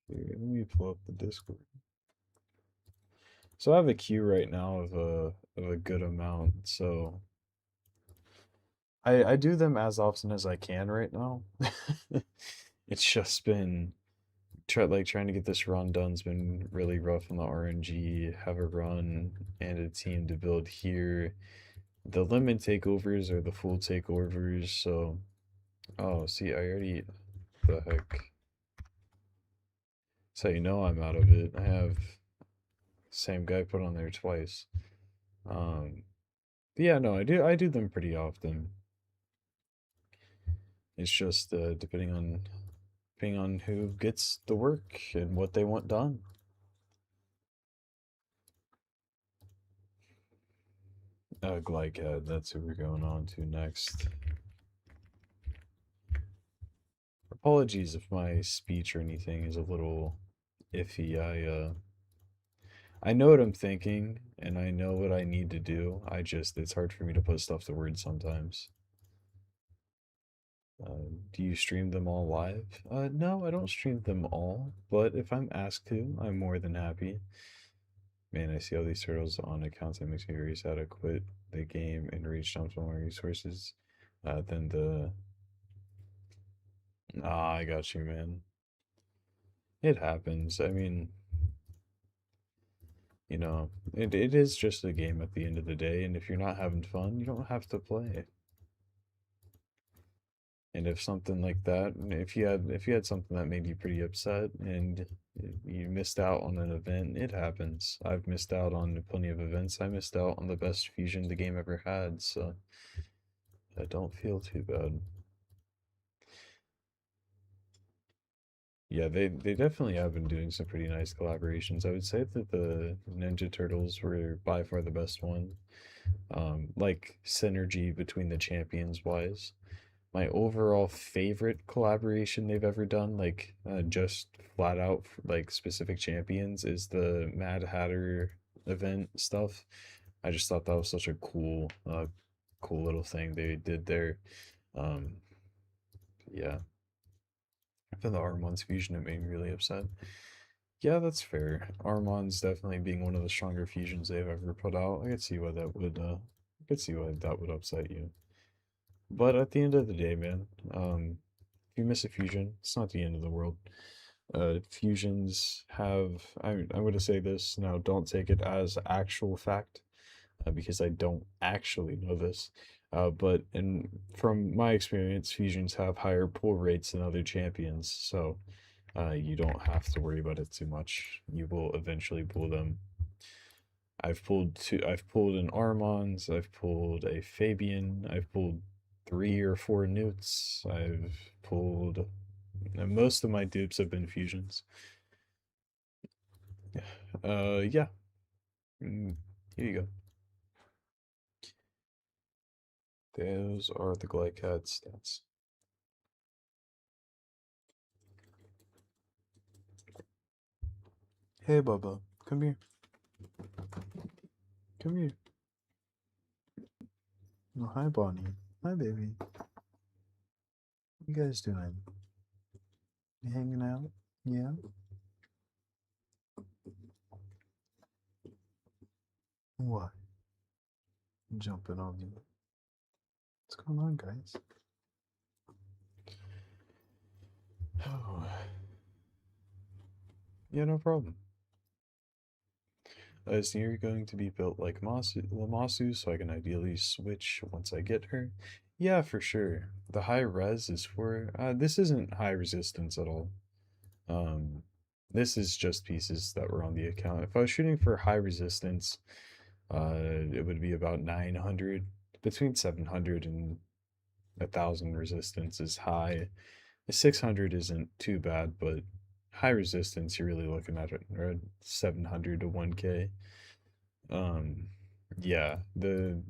here, let me pull up the Discord. So I have a queue right now of a good amount. So I do them as often as I can right now. It's just been trying to get this run done's been really rough on the RNG. Have a run and a team to build here. The lemon takeovers are the full takeovers. So oh, see, I already the heck. So you know I'm out of it. I have same guy put on there twice. Um, yeah, no, I do them pretty often. It's just depending on who gets the work and what they want done. Glycad, that's who we're going on to next. Apologies if my speech or anything is a little iffy. I know what I'm thinking and I know what I need to do. It's hard for me to put stuff to words sometimes. Do you stream them all live? No, I don't stream them all, but if I'm asked to, I'm more than happy. Man, I see all these turtles on accounts that makes me very sad. I quit the game and reached out for more resources than the. Ah, I got you, man. It happens. I mean, it is just a game at the end of the day, and if you're not having fun, you don't have to play. And if something like that, if you had something that made you pretty upset and you missed out on an event, it happens. I've missed out on plenty of events. I missed out on the best fusion the game ever had, so I don't feel too bad. Yeah, they definitely have been doing some pretty nice collaborations. I would say that the Ninja Turtles were by far the best one. Like synergy between the champions wise. My overall favorite collaboration they've ever done, like just flat out like specific champions, is the Mad Hatter event stuff. I just thought that was such a cool little thing they did there. Um, yeah, for the Armon's fusion, it made me really upset. Yeah, that's fair. Armon's definitely being one of the stronger fusions they've ever put out. I could see why I could see why that would upset you. But at the end of the day, man, if you miss a fusion, it's not the end of the world. Fusions have, I'm going to say this now, don't take it as actual fact, because I don't actually know this. But from my experience, fusions have higher pull rates than other champions, so you don't have to worry about it too much. You will eventually pull them. I've pulled an Armons, I've pulled a Fabian, I've pulled 3 or 4 Newts, I've pulled most of my dupes have been fusions. Yeah. Mm, here you go. Those are the Glycat stats. Hey, Bubba, come here. Come here. Oh, hi, Bonnie. Hi, baby. What you guys doing? You hanging out? Yeah. What? Jumping on you. What's going on, guys? Oh, yeah, no problem. Is Nier going to be built like Lamasu so I can ideally switch once I get her? Yeah, for sure. The high res is for this isn't high resistance at all. Um this is just pieces that were on the account. If I was shooting for high resistance, it would be about 900, between 700 and 1,000 resistance is high. The 600 isn't too bad, but high resistance you're really looking at it around 700 to 1k. Um, yeah, the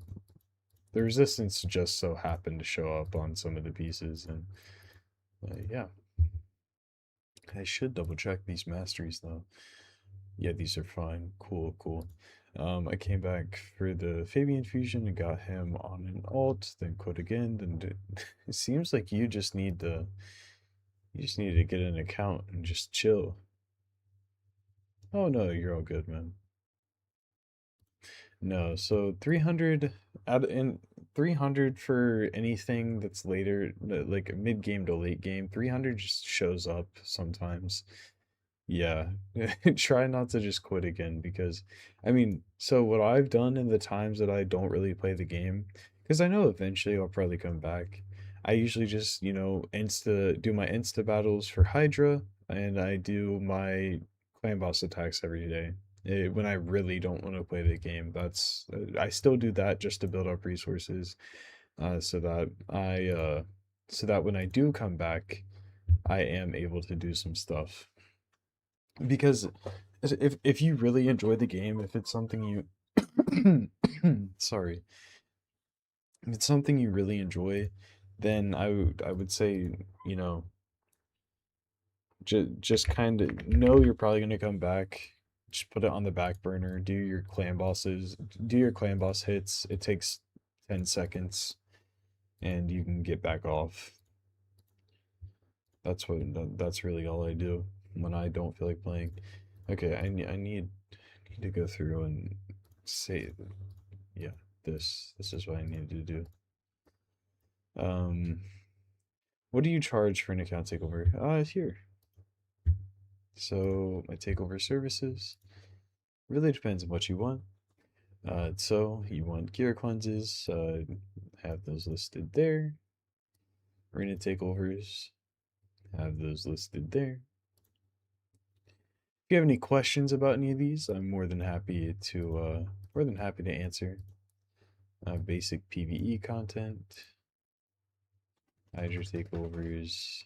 resistance just so happened to show up on some of the pieces, and yeah, I should double check these masteries though. Yeah, these are fine. Cool, cool. I came back for the Fabian fusion and got him on an alt, then quit again. Then it seems like you just need to get an account and just chill. Oh no, you're all good, man. No, so 300 out in 300 for anything that's later, like mid game to late game, 300 just shows up sometimes. Yeah, try not to just quit again because, I mean, so what I've done in the times that I don't really play the game, because I know eventually I'll probably come back. I usually just, do my insta battles for Hydra, and I do my clan boss attacks every day. When I really don't want to play the game, I still do that just to build up resources, so that so that when I do come back, I am able to do some stuff because if you really enjoy the game, if it's something you sorry, if it's something you really enjoy, then I would say, you know, just kind of know you're probably going to come back. Just put it on the back burner, do your clan boss hits. It takes 10 seconds and you can get back off. That's really all I do when I don't feel like playing. Okay, I need to go through and say, yeah, this is what I needed to do. Um, what do you charge for an account takeover? It's here. So my takeover services really depends on what you want. So you want gear cleanses, have those listed there. arena takeovers. Have those listed there. If you have any questions about any of these, I'm more than happy to answer. Basic PvE content, Hydra takeovers.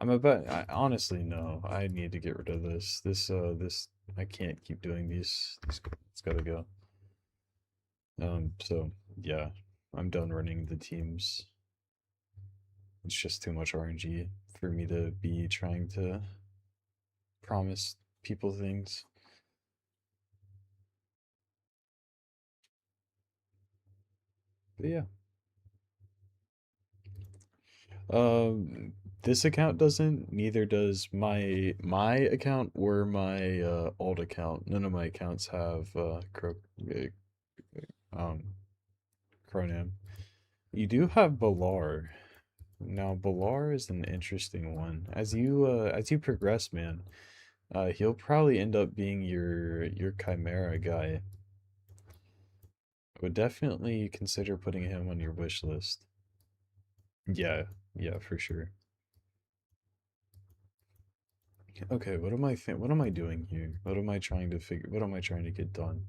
Honestly, no. I need to get rid of this. This I can't keep doing these. It's gotta go. So yeah, I'm done running the teams. It's just too much RNG for me to be trying to promise people things. But yeah. Um, this account doesn't, neither does my account or my old account. None of my accounts have um Cronam. You do have Balar. Now Balar is an interesting one. As you progress, man, he'll probably end up being your Chimera guy. I would definitely consider putting him on your wish list. Yeah, yeah, for sure. Okay, what am I doing here? What am I trying to get done?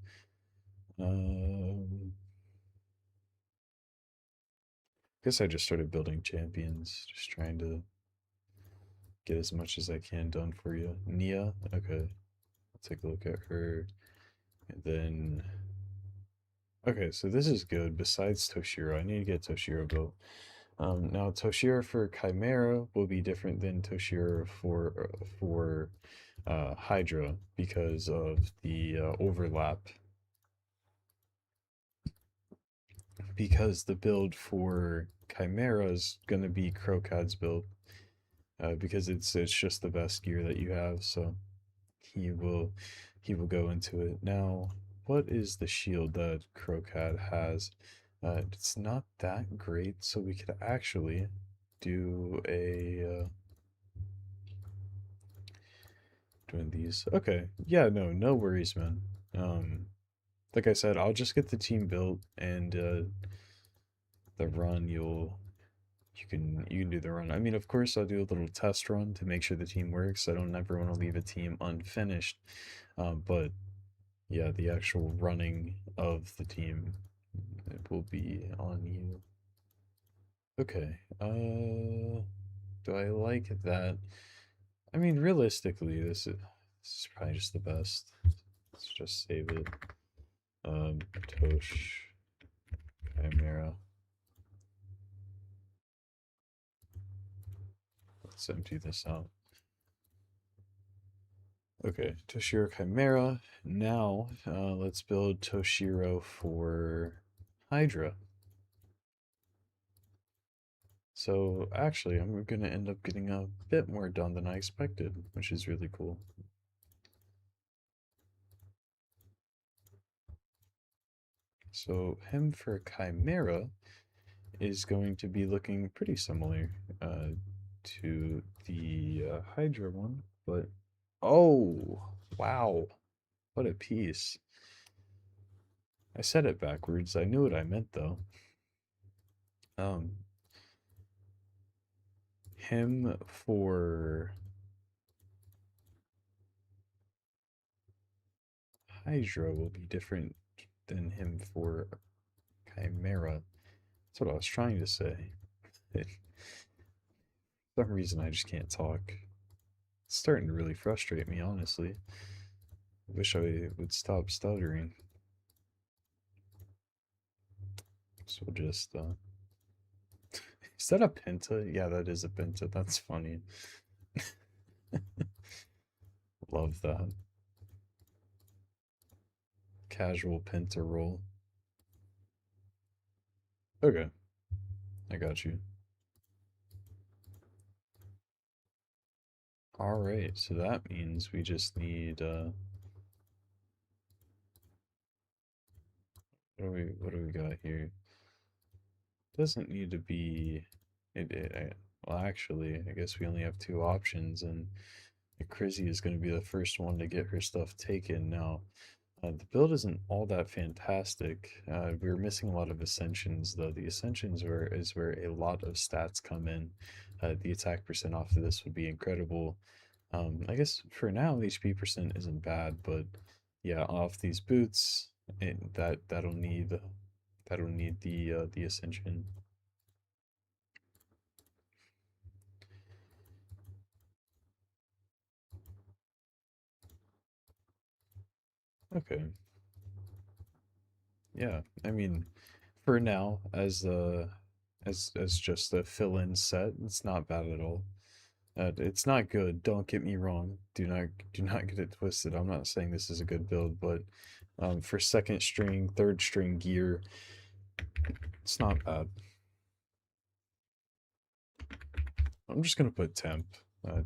Guess I just started building champions, just trying to get as much as I can done for you. Nia, okay, take a look at her. And then okay, so this is good. Besides Toshiro, I need to get Toshiro built. Now Toshiro for Chimera will be different than Toshiro for Hydra because of the overlap. Because the build for Chimera is gonna be Crocad's build, because it's just the best gear that you have. So he will he will go into it. Now, what is the shield that Crocad has? It's not that great, so we could actually do a doing these. Okay, yeah, no worries, man. Like I said, I'll just get the team built, and the run you can do the run. I mean, of course, I'll do a little test run to make sure the team works. I don't ever want to leave a team unfinished. But yeah, the actual running of the team, it will be on you. Okay. Do I like that? I mean, realistically, this is probably just the best. Let's just save it. Tosh Chimera. Let's empty this out. Okay, Toshiro Chimera. Now, let's build Toshiro for Hydra. So, actually, I'm going to end up getting a bit more done than I expected, which is really cool. So, him for Chimera is going to be looking pretty similar to the Hydra one, but oh, wow, what a piece. I said it backwards. I knew what I meant though. Um, him for Hydra will be different than him for Chimera. That's what I was trying to say. For some reason, I just can't talk. It's starting to really frustrate me, honestly. I wish I would stop stuttering. So we'll just, is that a penta? Yeah, that is a penta. That's funny. Love that. Casual penta roll. Okay, I got you. Alright, so that means we just need, what do we got here? Doesn't need to be, well, actually, I guess we only have two options, and Crizzy is going to be the first one to get her stuff taken now. The build isn't all that fantastic. We were missing a lot of ascensions, though. The ascensions is where a lot of stats come in. The attack percent off of this would be incredible. I guess for now, HP percent isn't bad, but yeah, off these boots, that'll need the ascension. Okay, yeah. I mean, for now, as just a fill-in set, it's not bad at all. It's not good. Don't get me wrong. Do not get it twisted. I'm not saying this is a good build, but for second string, third string gear, it's not bad. I'm just gonna put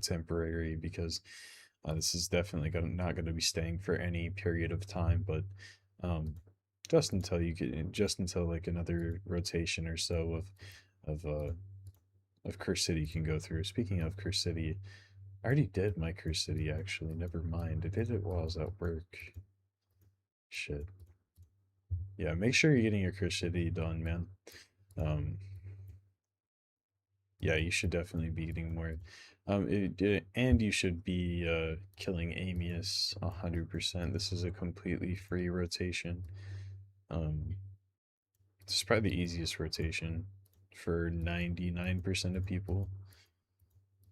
temporary, because this is definitely not gonna be staying for any period of time, but um, just until like another rotation or so of Curse City can go through. Speaking of Curse City, I already did my Curse City actually. Never mind. I did it while I was at work. Shit. Yeah, make sure you're getting your Curse City done, man. Um, yeah, you should definitely be getting more. And you should be killing Amius 100%. This is a completely free rotation. Um, this is probably the easiest rotation for 99% of people.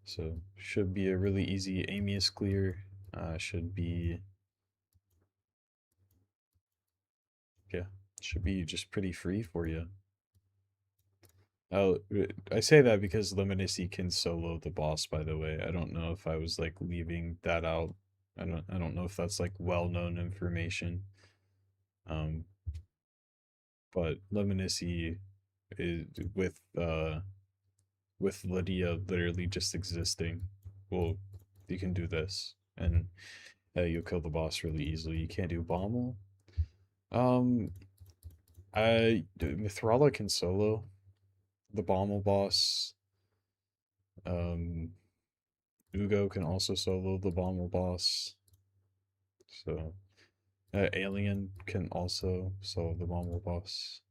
So should be a really easy Amius clear. Should be, yeah, should be just pretty free for you. Oh, I say that because Luminacy can solo the boss, by the way. I don't know if I was like leaving that out. I don't know if that's like well-known information. Um, but Luminacy is with Lydia literally just existing. Well, you can do this and you'll kill the boss really easily. You can't do Bommel. Um, Mithrala can solo the Bommel boss. Um, Ugo can also solo the Bomber boss. So, Alien can also solo the Bomber boss.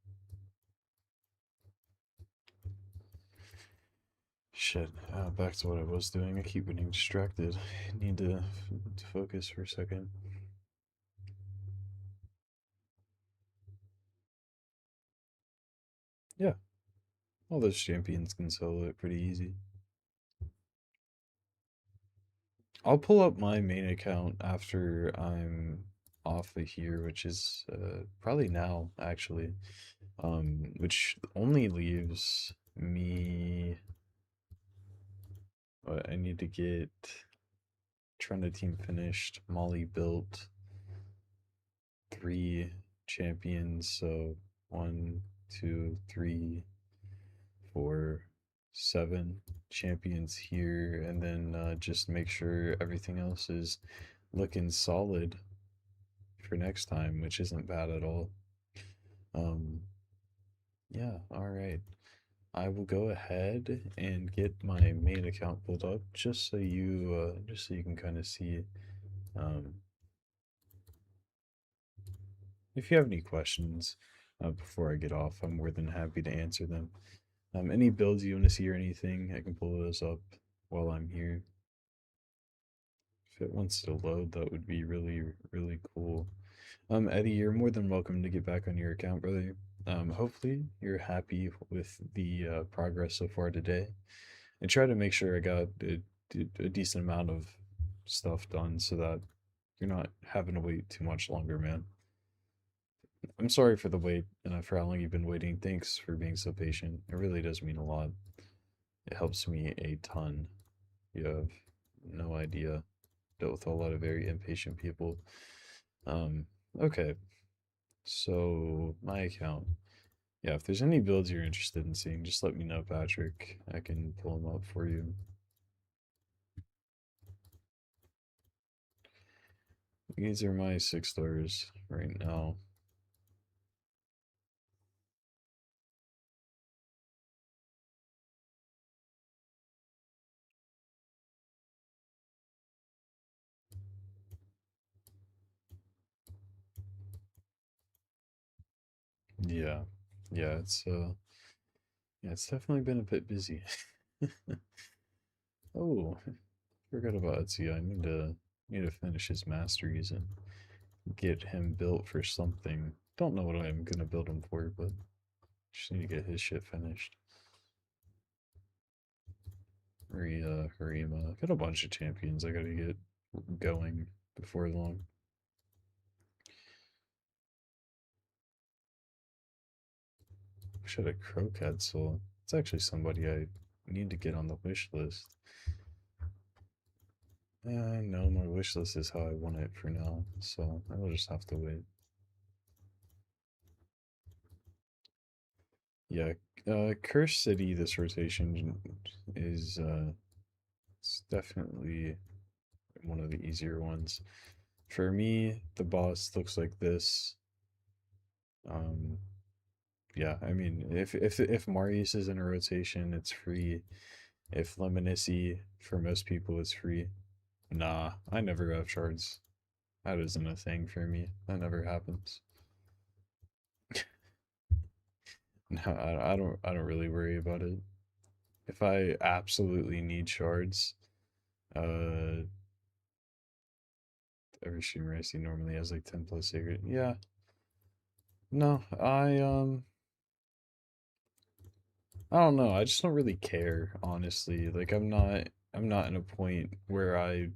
Shit, back to what I was doing. I keep getting distracted. I need to focus for a second. Yeah, all those champions can solo it pretty easy. I'll pull up my main account after I'm off of here, which is probably now, actually. Which only leaves me. I need to get Trenda team finished. Molly built 3 champions. So 1, 2, 3, 4, 7 champions here. And then just make sure everything else is looking solid for next time, which isn't bad at all. Um, yeah, all right. I will go ahead and get my main account pulled up just so you can kind of see. Um, if you have any questions before I get off, I'm more than happy to answer them. Any builds you want to see or anything, I can pull those up while I'm here. If it wants to load, that would be really, really cool. Eddie, you're more than welcome to get back on your account, brother. Hopefully you're happy with the progress so far today. I try to make sure I got a decent amount of stuff done so that you're not having to wait too much longer, man. I'm sorry for the wait and for how long you've been waiting. Thanks for being so patient. It really does mean a lot. It helps me a ton. You have no idea. Dealt with a lot of very impatient people. Um, okay. So my account. Yeah, if there's any builds you're interested in seeing, just let me know, Patrick. I can pull them up for you. These are my 6 stars right now. Yeah. Yeah, yeah, it's definitely been a bit busy. Oh, forgot about Etsy. I need to finish his masteries and get him built for something. Don't know what I'm gonna build him for, but just need to get his shit finished. Harima. Got a bunch of champions I gotta get going before long. Wish I had a Crocat soul. It's actually somebody I need to get on the wish list. No, my wish list is how I want it for now, so I'll just have to wait. Yeah, Curse City this rotation is it's definitely one of the easier ones. For me, the boss looks like this. Um, yeah, I mean, if Marius is in a rotation, it's free. If Lemonici, for most people, is free. Nah, I never have shards. That isn't a thing for me. That never happens. No, I don't really worry about it. If I absolutely need shards, uh, every streamer I see normally has like 10 plus sacred. Yeah, no, I don't know. I just don't really care, honestly. Like I'm not in a point where I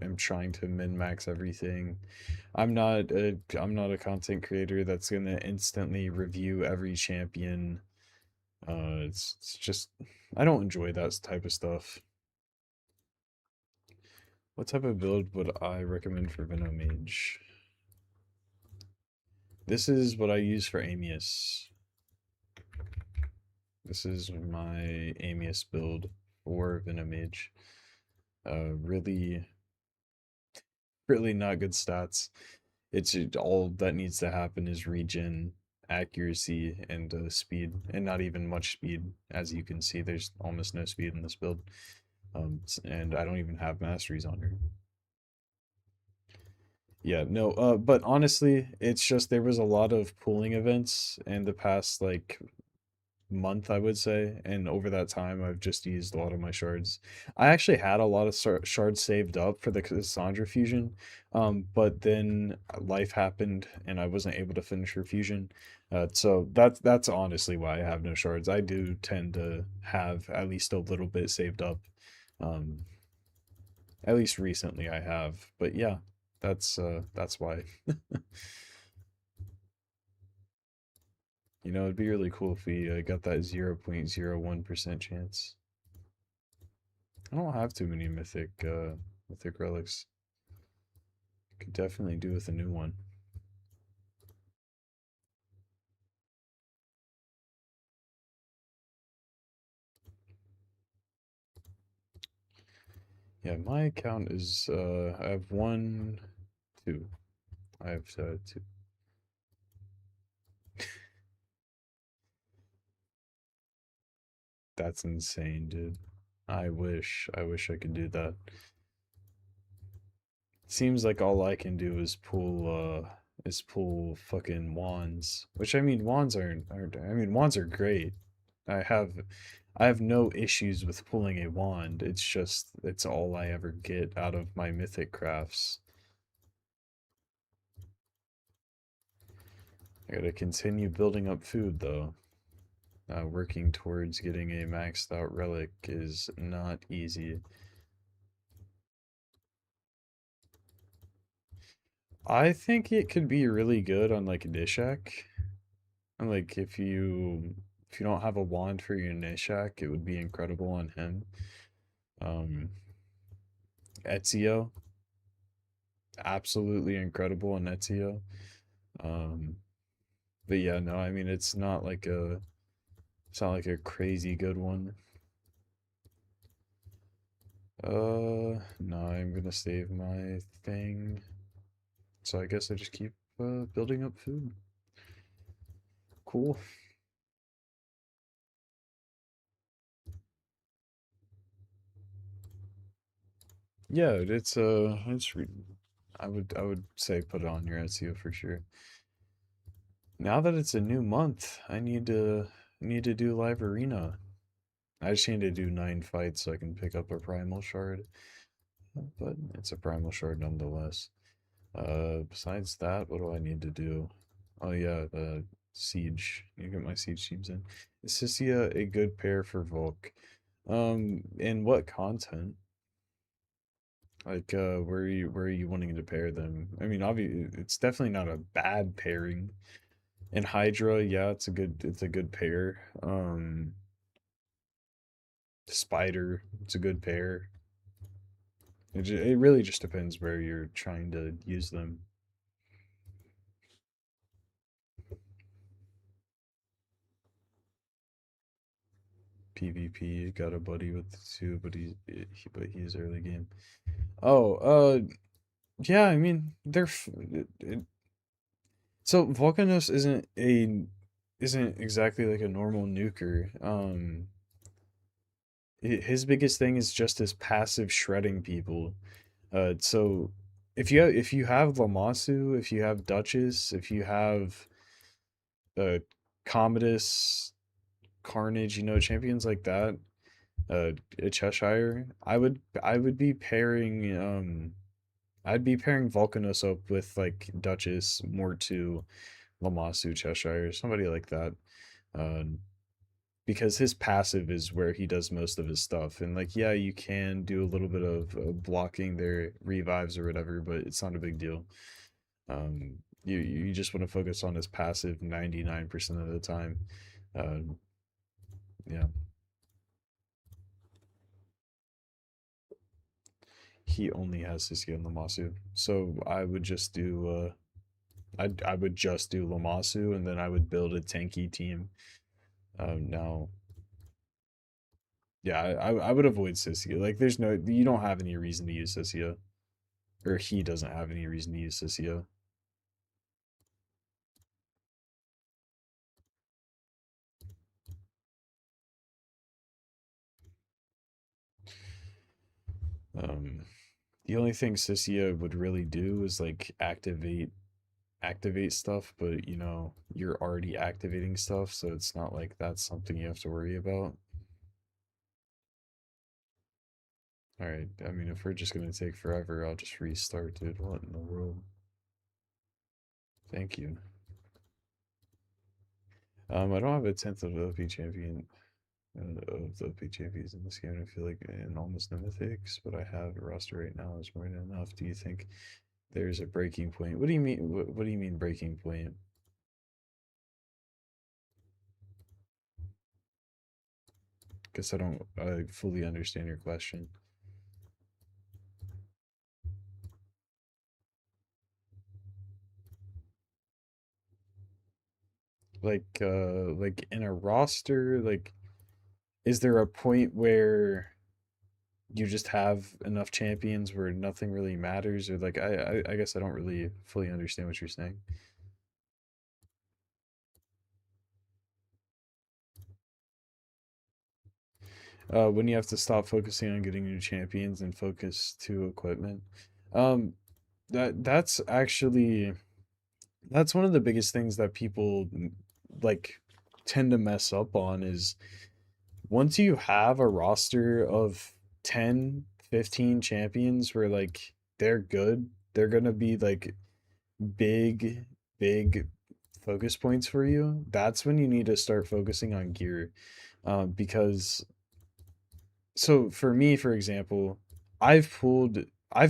am trying to min max everything. I'm not a content creator that's gonna instantly review every champion. It's just I don't enjoy that type of stuff. What type of build would I recommend for Venom Mage? This is what I use for Amius. This is my Amius build for Venom Mage. Really, really not good stats. All that needs to happen is regen, accuracy, and speed, and not even much speed. As you can see, there's almost no speed in this build. And I don't even have masteries on her. Yeah, no, but honestly, it's just there was a lot of pooling events in the past like month, I would say, and over that time, I've just used a lot of my shards. I actually had a lot of shards saved up for the Cassandra fusion, but then life happened and I wasn't able to finish her fusion. So that's honestly why I have no shards. I do tend to have at least a little bit saved up. Um, at least recently I have, but yeah, that's why. You know, it'd be really cool if we got that 0.01% chance. I don't have too many mythic relics. Could definitely do with a new one. Yeah, my account is I have one, two. I have two. That's insane, dude. I wish I could do that. Seems like all I can do is pull fucking wands. Which I mean aren't I mean wands are great. I have I have no issues with pulling a wand. It's just it's all I ever get out of my mythic crafts. I gotta continue building up food though. Working towards getting a maxed out relic is not easy. I think it could be really good on like Nishak. And like if you don't have a wand for your Nishak, it would be incredible on him. Um Ezio, absolutely incredible on Ezio. Um but yeah, no, I mean it's not like a crazy good one. No, I'm gonna save my thing. So I guess I just keep building up food. Cool. Yeah, I would say put it on your SEO for sure. Now that it's a new month, I need to do live arena. I just need to do 9 fights so I can pick up a primal shard, but it's a primal shard nonetheless. Besides that, what do I need to do? Oh yeah, the siege. You get my siege teams in. Is Sissia a good pair for Volk? In what content? Like, where are you wanting to pair them? I mean, obviously, it's definitely not a bad pairing. In Hydra, yeah, it's a good pair. Spider, it's a good pair. It really just depends where you're trying to use them. PvP got a buddy with the two, but he's early game. Oh, yeah. I mean, so Volcanos isn't exactly like a normal nuker. His biggest thing is just his passive shredding people. So if you have Lamasu, if you have Duchess, if you have uh Commodus, Carnage, champions like that, a Cheshire, I would be pairing I'd be pairing Volcanos up with like Duchess more to Lamasu Cheshire, somebody like that. Um, because his passive is where he does most of his stuff. And like, yeah, you can do a little bit of blocking their revives or whatever, but it's not a big deal. You just want to focus on his passive 99% of the time. Um, yeah, he only has Siskia and Lamasu, so I would just do Lamasu, and then I would build a tanky team. Now, yeah, I would avoid Siskia. Like, you don't have any reason to use Siskia, or he doesn't have any reason to use Sissia. Um, the only thing Sissia would really do is like activate stuff, but you're already activating stuff, so it's not like that's something you have to worry about. All right, I mean, if we're just gonna take forever, I'll just restart, dude. What in the world? Thank you. I don't have a tenth of the OP champion of the OP champions in this game. I feel like in almost no mythics, but I have a roster right now is more than enough. Do you think there's a breaking point? What do you mean? What do you mean breaking point? Guess I don't fully understand your question. Like in a roster, like is there a point where you just have enough champions where nothing really matters, or like I guess I don't really fully understand what you're saying. When you have to stop focusing on getting new champions and focus to equipment. Um, that's one of the biggest things that people like tend to mess up on is once you have a roster of 10, 15 champions where like they're good, they're going to be like big big focus points for you. That's when you need to start focusing on gear. Because so for me, for example, I've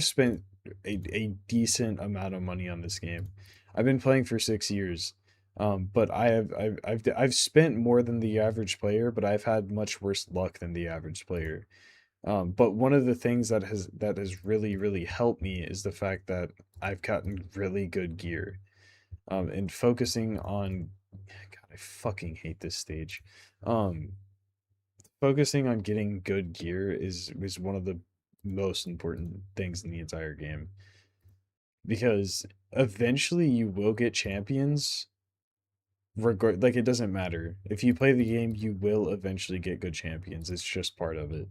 spent a decent amount of money on this game. I've been playing for 6 years. But I've spent more than the average player, but I've had much worse luck than the average player. But one of the things that has really helped me is the fact that I've gotten really good gear. And focusing on God, I fucking hate this stage. Um, Focusing on getting good gear is one of the most important things in the entire game because eventually you will get champions like it doesn't matter if you play the game, you will eventually get good champions. It's just part of it.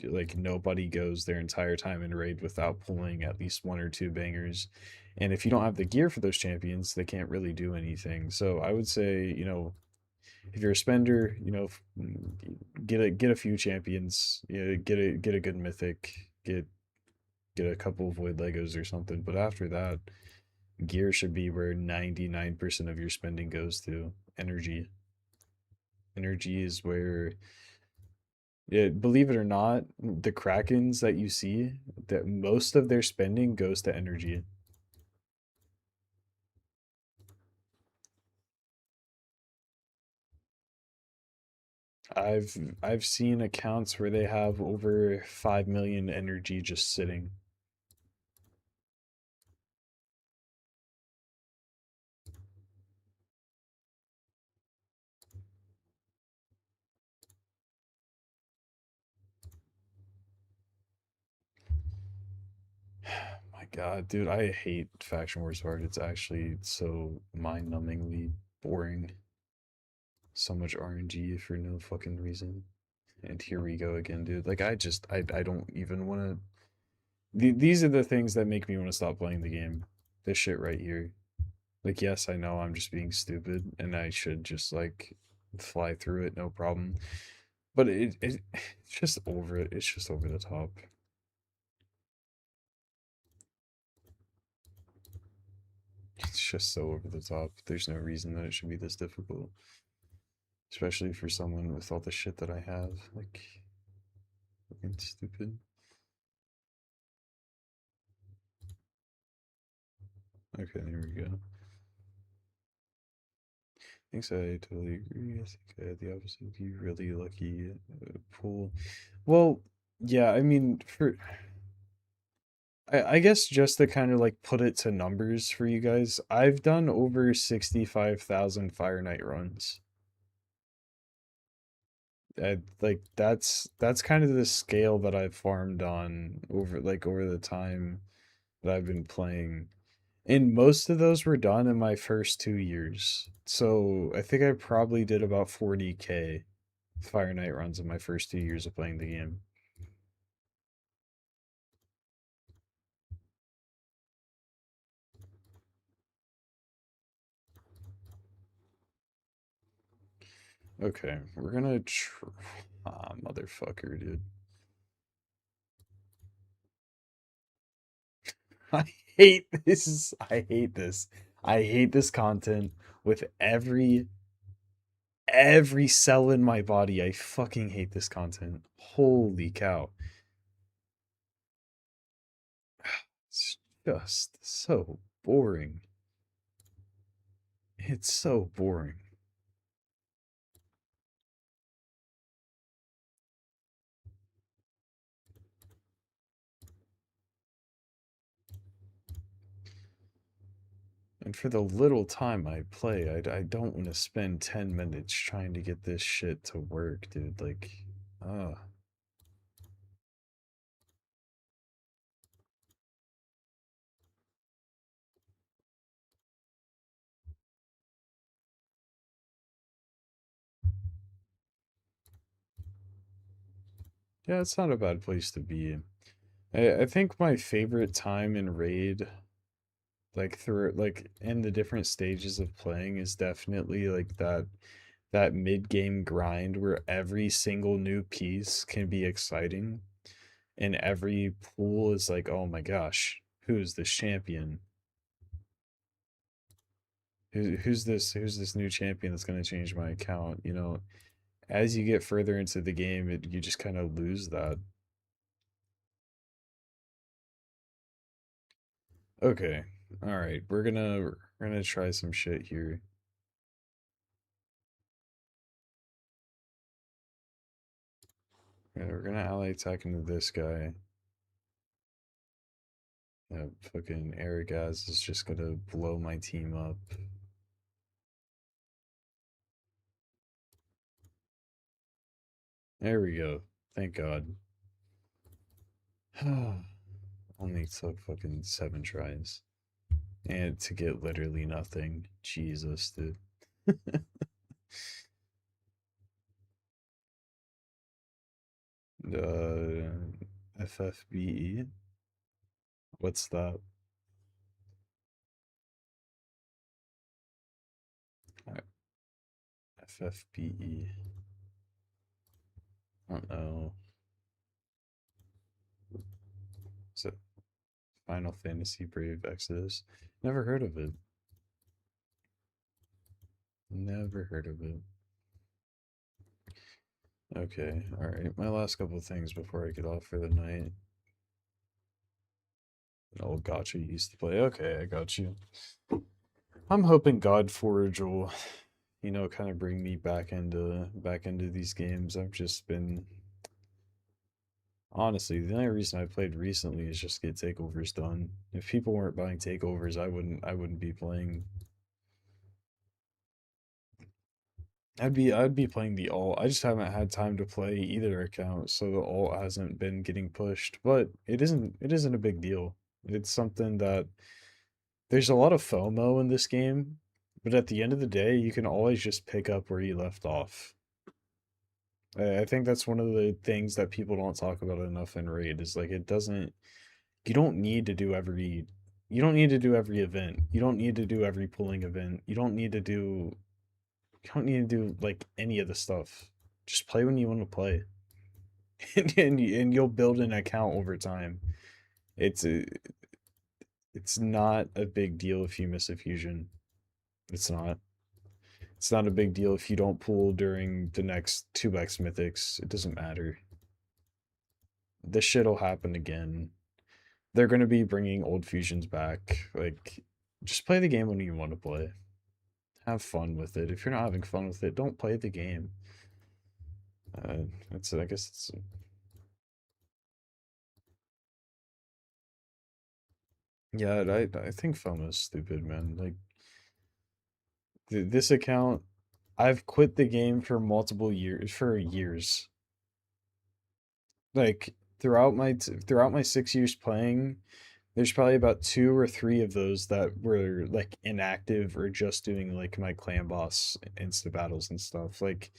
Like nobody goes their entire time in raid without pulling at least one or two bangers, And if you don't have the gear for those champions, they can't really do anything. So I would say, if you're a spender, get a few champions, get a good mythic, get a couple of void Legos or something. But after that, gear should be where 99% of your spending goes to. Energy is where, yeah, believe it or not, the Krakens that you see, that most of their spending goes to energy. I've seen accounts where they have over 5 million energy just sitting. My God, dude, I hate Faction Wars hard. It's actually so mind-numbingly boring. So much RNG for no fucking reason. And here we go again, dude. Like I don't even want to. These are the things that make me want to stop playing the game. This shit right here. Like, yes, I know I'm just being stupid, and I should just like fly through it, no problem. But it's just over it. It's just over the top. It's just so over the top. There's no reason that it should be this difficult, especially for someone with all the shit that I have. Like, fucking stupid. Okay, there we go. Thanks, I totally agree. I think I had the opposite. You really lucky pool. Well, yeah, I mean, I guess just to kind of like put it to numbers for you guys, I've done over 65,000 Fire Knight runs. Like that's kind of the scale that I've farmed on over the time that I've been playing. And most of those were done in my first 2 years. So I think I probably did about 40K Fire Knight runs in my first 2 years of playing the game. Okay, we're gonna motherfucker, dude. I hate this. I hate this. I hate this content with every cell in my body. I fucking hate this content. Holy cow. It's just so boring. It's so boring. And for the little time I play, I don't want to spend 10 minutes trying to get this shit to work, dude. Like, uh, yeah, it's not a bad place to be. I think my favorite time in Raid, like through like in the different stages of playing, is definitely like that mid game grind where every single new piece can be exciting and every pool is like, oh my gosh, who's this champion? Who's this new champion that's going to change my account? As you get further into the game, you just kind of lose that. Okay, all right, we're gonna try some shit here. Yeah, we're gonna ally attack into this guy. Fucking Aragaz is just gonna blow my team up. There we go. Thank God. Only took fucking 7 tries. And to get literally nothing. Jesus, dude. FFBE? What's that? FFBE. I don't know. Is it Final Fantasy Brave Exodus? Never heard of it. Never heard of it. Okay, alright. My last couple of things before I get off for the night. An old gotcha you used to play. Okay, I got you. I'm hoping Godforge will, kind of bring me back into these games. I've just been honestly, the only reason I played recently is just to get takeovers done. If people weren't buying takeovers, I wouldn't be playing. I'd be playing the alt. I just haven't had time to play either account, so the alt hasn't been getting pushed. But it isn't a big deal. It's something that there's a lot of FOMO in this game, but at the end of the day, you can always just pick up where you left off. I think that's one of the things that people don't talk about enough in Raid is like it doesn't you don't need to do every you don't need to do every event. You don't need to do every pulling event. You don't need to do like any of the stuff. Just play when you want to play. And you'll build an account over time. It's a, it's not a big deal if you miss a fusion. It's not. It's not a big deal if you don't pull during the next 2x mythics. It doesn't matter. This shit'll happen again. They're going to be bringing old fusions back. Like, just play the game when you want to play. Have fun with it. If you're not having fun with it, don't play the game. I guess it's yeah. I think FOMO is stupid, man. Like this account, I've quit the game for multiple years, for years. Like throughout my 6 years playing, there's probably about two or three of those that were like inactive or just doing like my clan boss insta battles and stuff. Like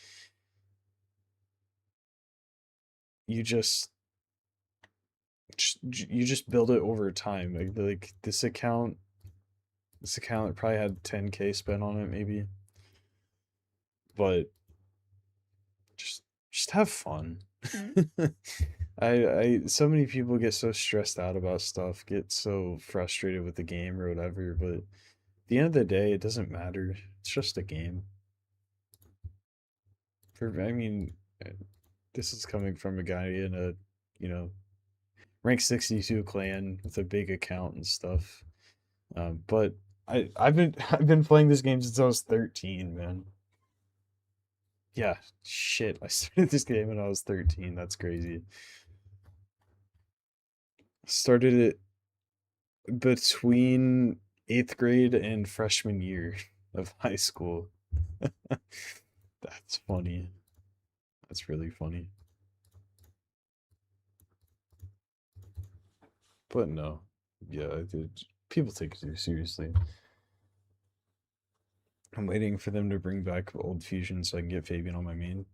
you just build it over time. Like this account probably had 10K spent on it maybe, but just just have fun. I so many people get so stressed out about stuff, get so frustrated with the game or whatever, but at the end of the day, it doesn't matter. It's just a game. I mean, uh, this is coming from a guy in a, you know, rank 62 clan with a big account and stuff. But I've been I've been playing this game since I was 13, man. Yeah, shit. I started this game when I was 13. That's crazy. Started it between 8th grade and freshman year of high school. That's funny. That's really funny. But no. Yeah, I did. People take it too seriously. I'm waiting for them to bring back old fusion so I can get Fabian on my main.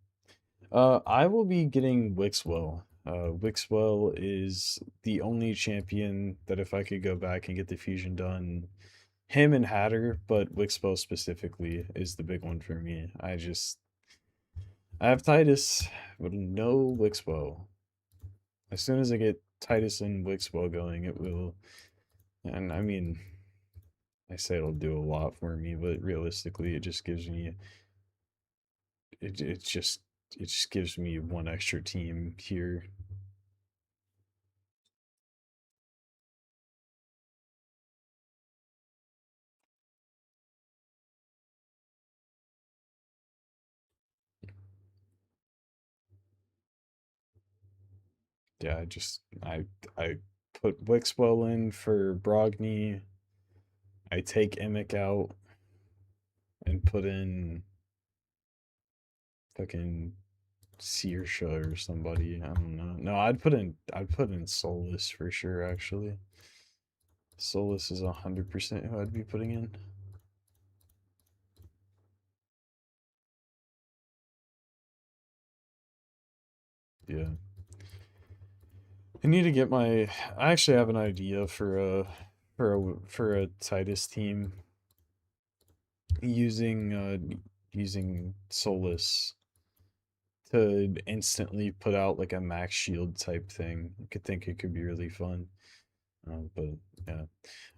I will be getting Wixwell. Wixwell is the only champion that if I could go back and get the fusion done, him and Hatter, but Wixwell specifically is the big one for me. I have Titus, but no Wixwell. As soon as I get Titus and Wixwell going, it will. And I mean, I say it'll do a lot for me, but realistically, it it just it just gives me one extra team here. Yeah, I put Wixwell in for Brogny. I take Emic out and put in fucking Searsha or somebody. I don't know. No, I'd put in Solus for sure actually. Solus is 100% who I'd be putting in. Yeah. I need to get my I actually have an idea for a Titus team using using Solus to instantly put out like a max shield type thing. I could think it could be really fun. But yeah.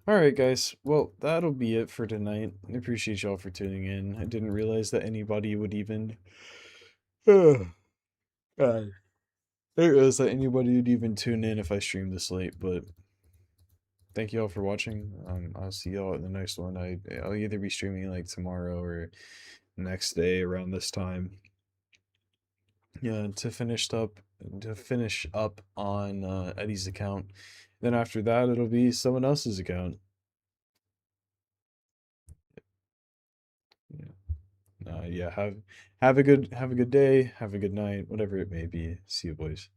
All right, guys. Well, that'll be it for tonight. I appreciate y'all for tuning in. I didn't realize that anybody would even. God. I didn't realize that anybody would even tune in if I stream this late. But thank you all for watching. I'll see y'all at the next one. I'll either be streaming like tomorrow or next day around this time. Yeah, to finish up on Eddie's account. Then after that, it'll be someone else's account. Yeah. Yeah. Have a good day. Have a good night. Whatever it may be. See you, boys.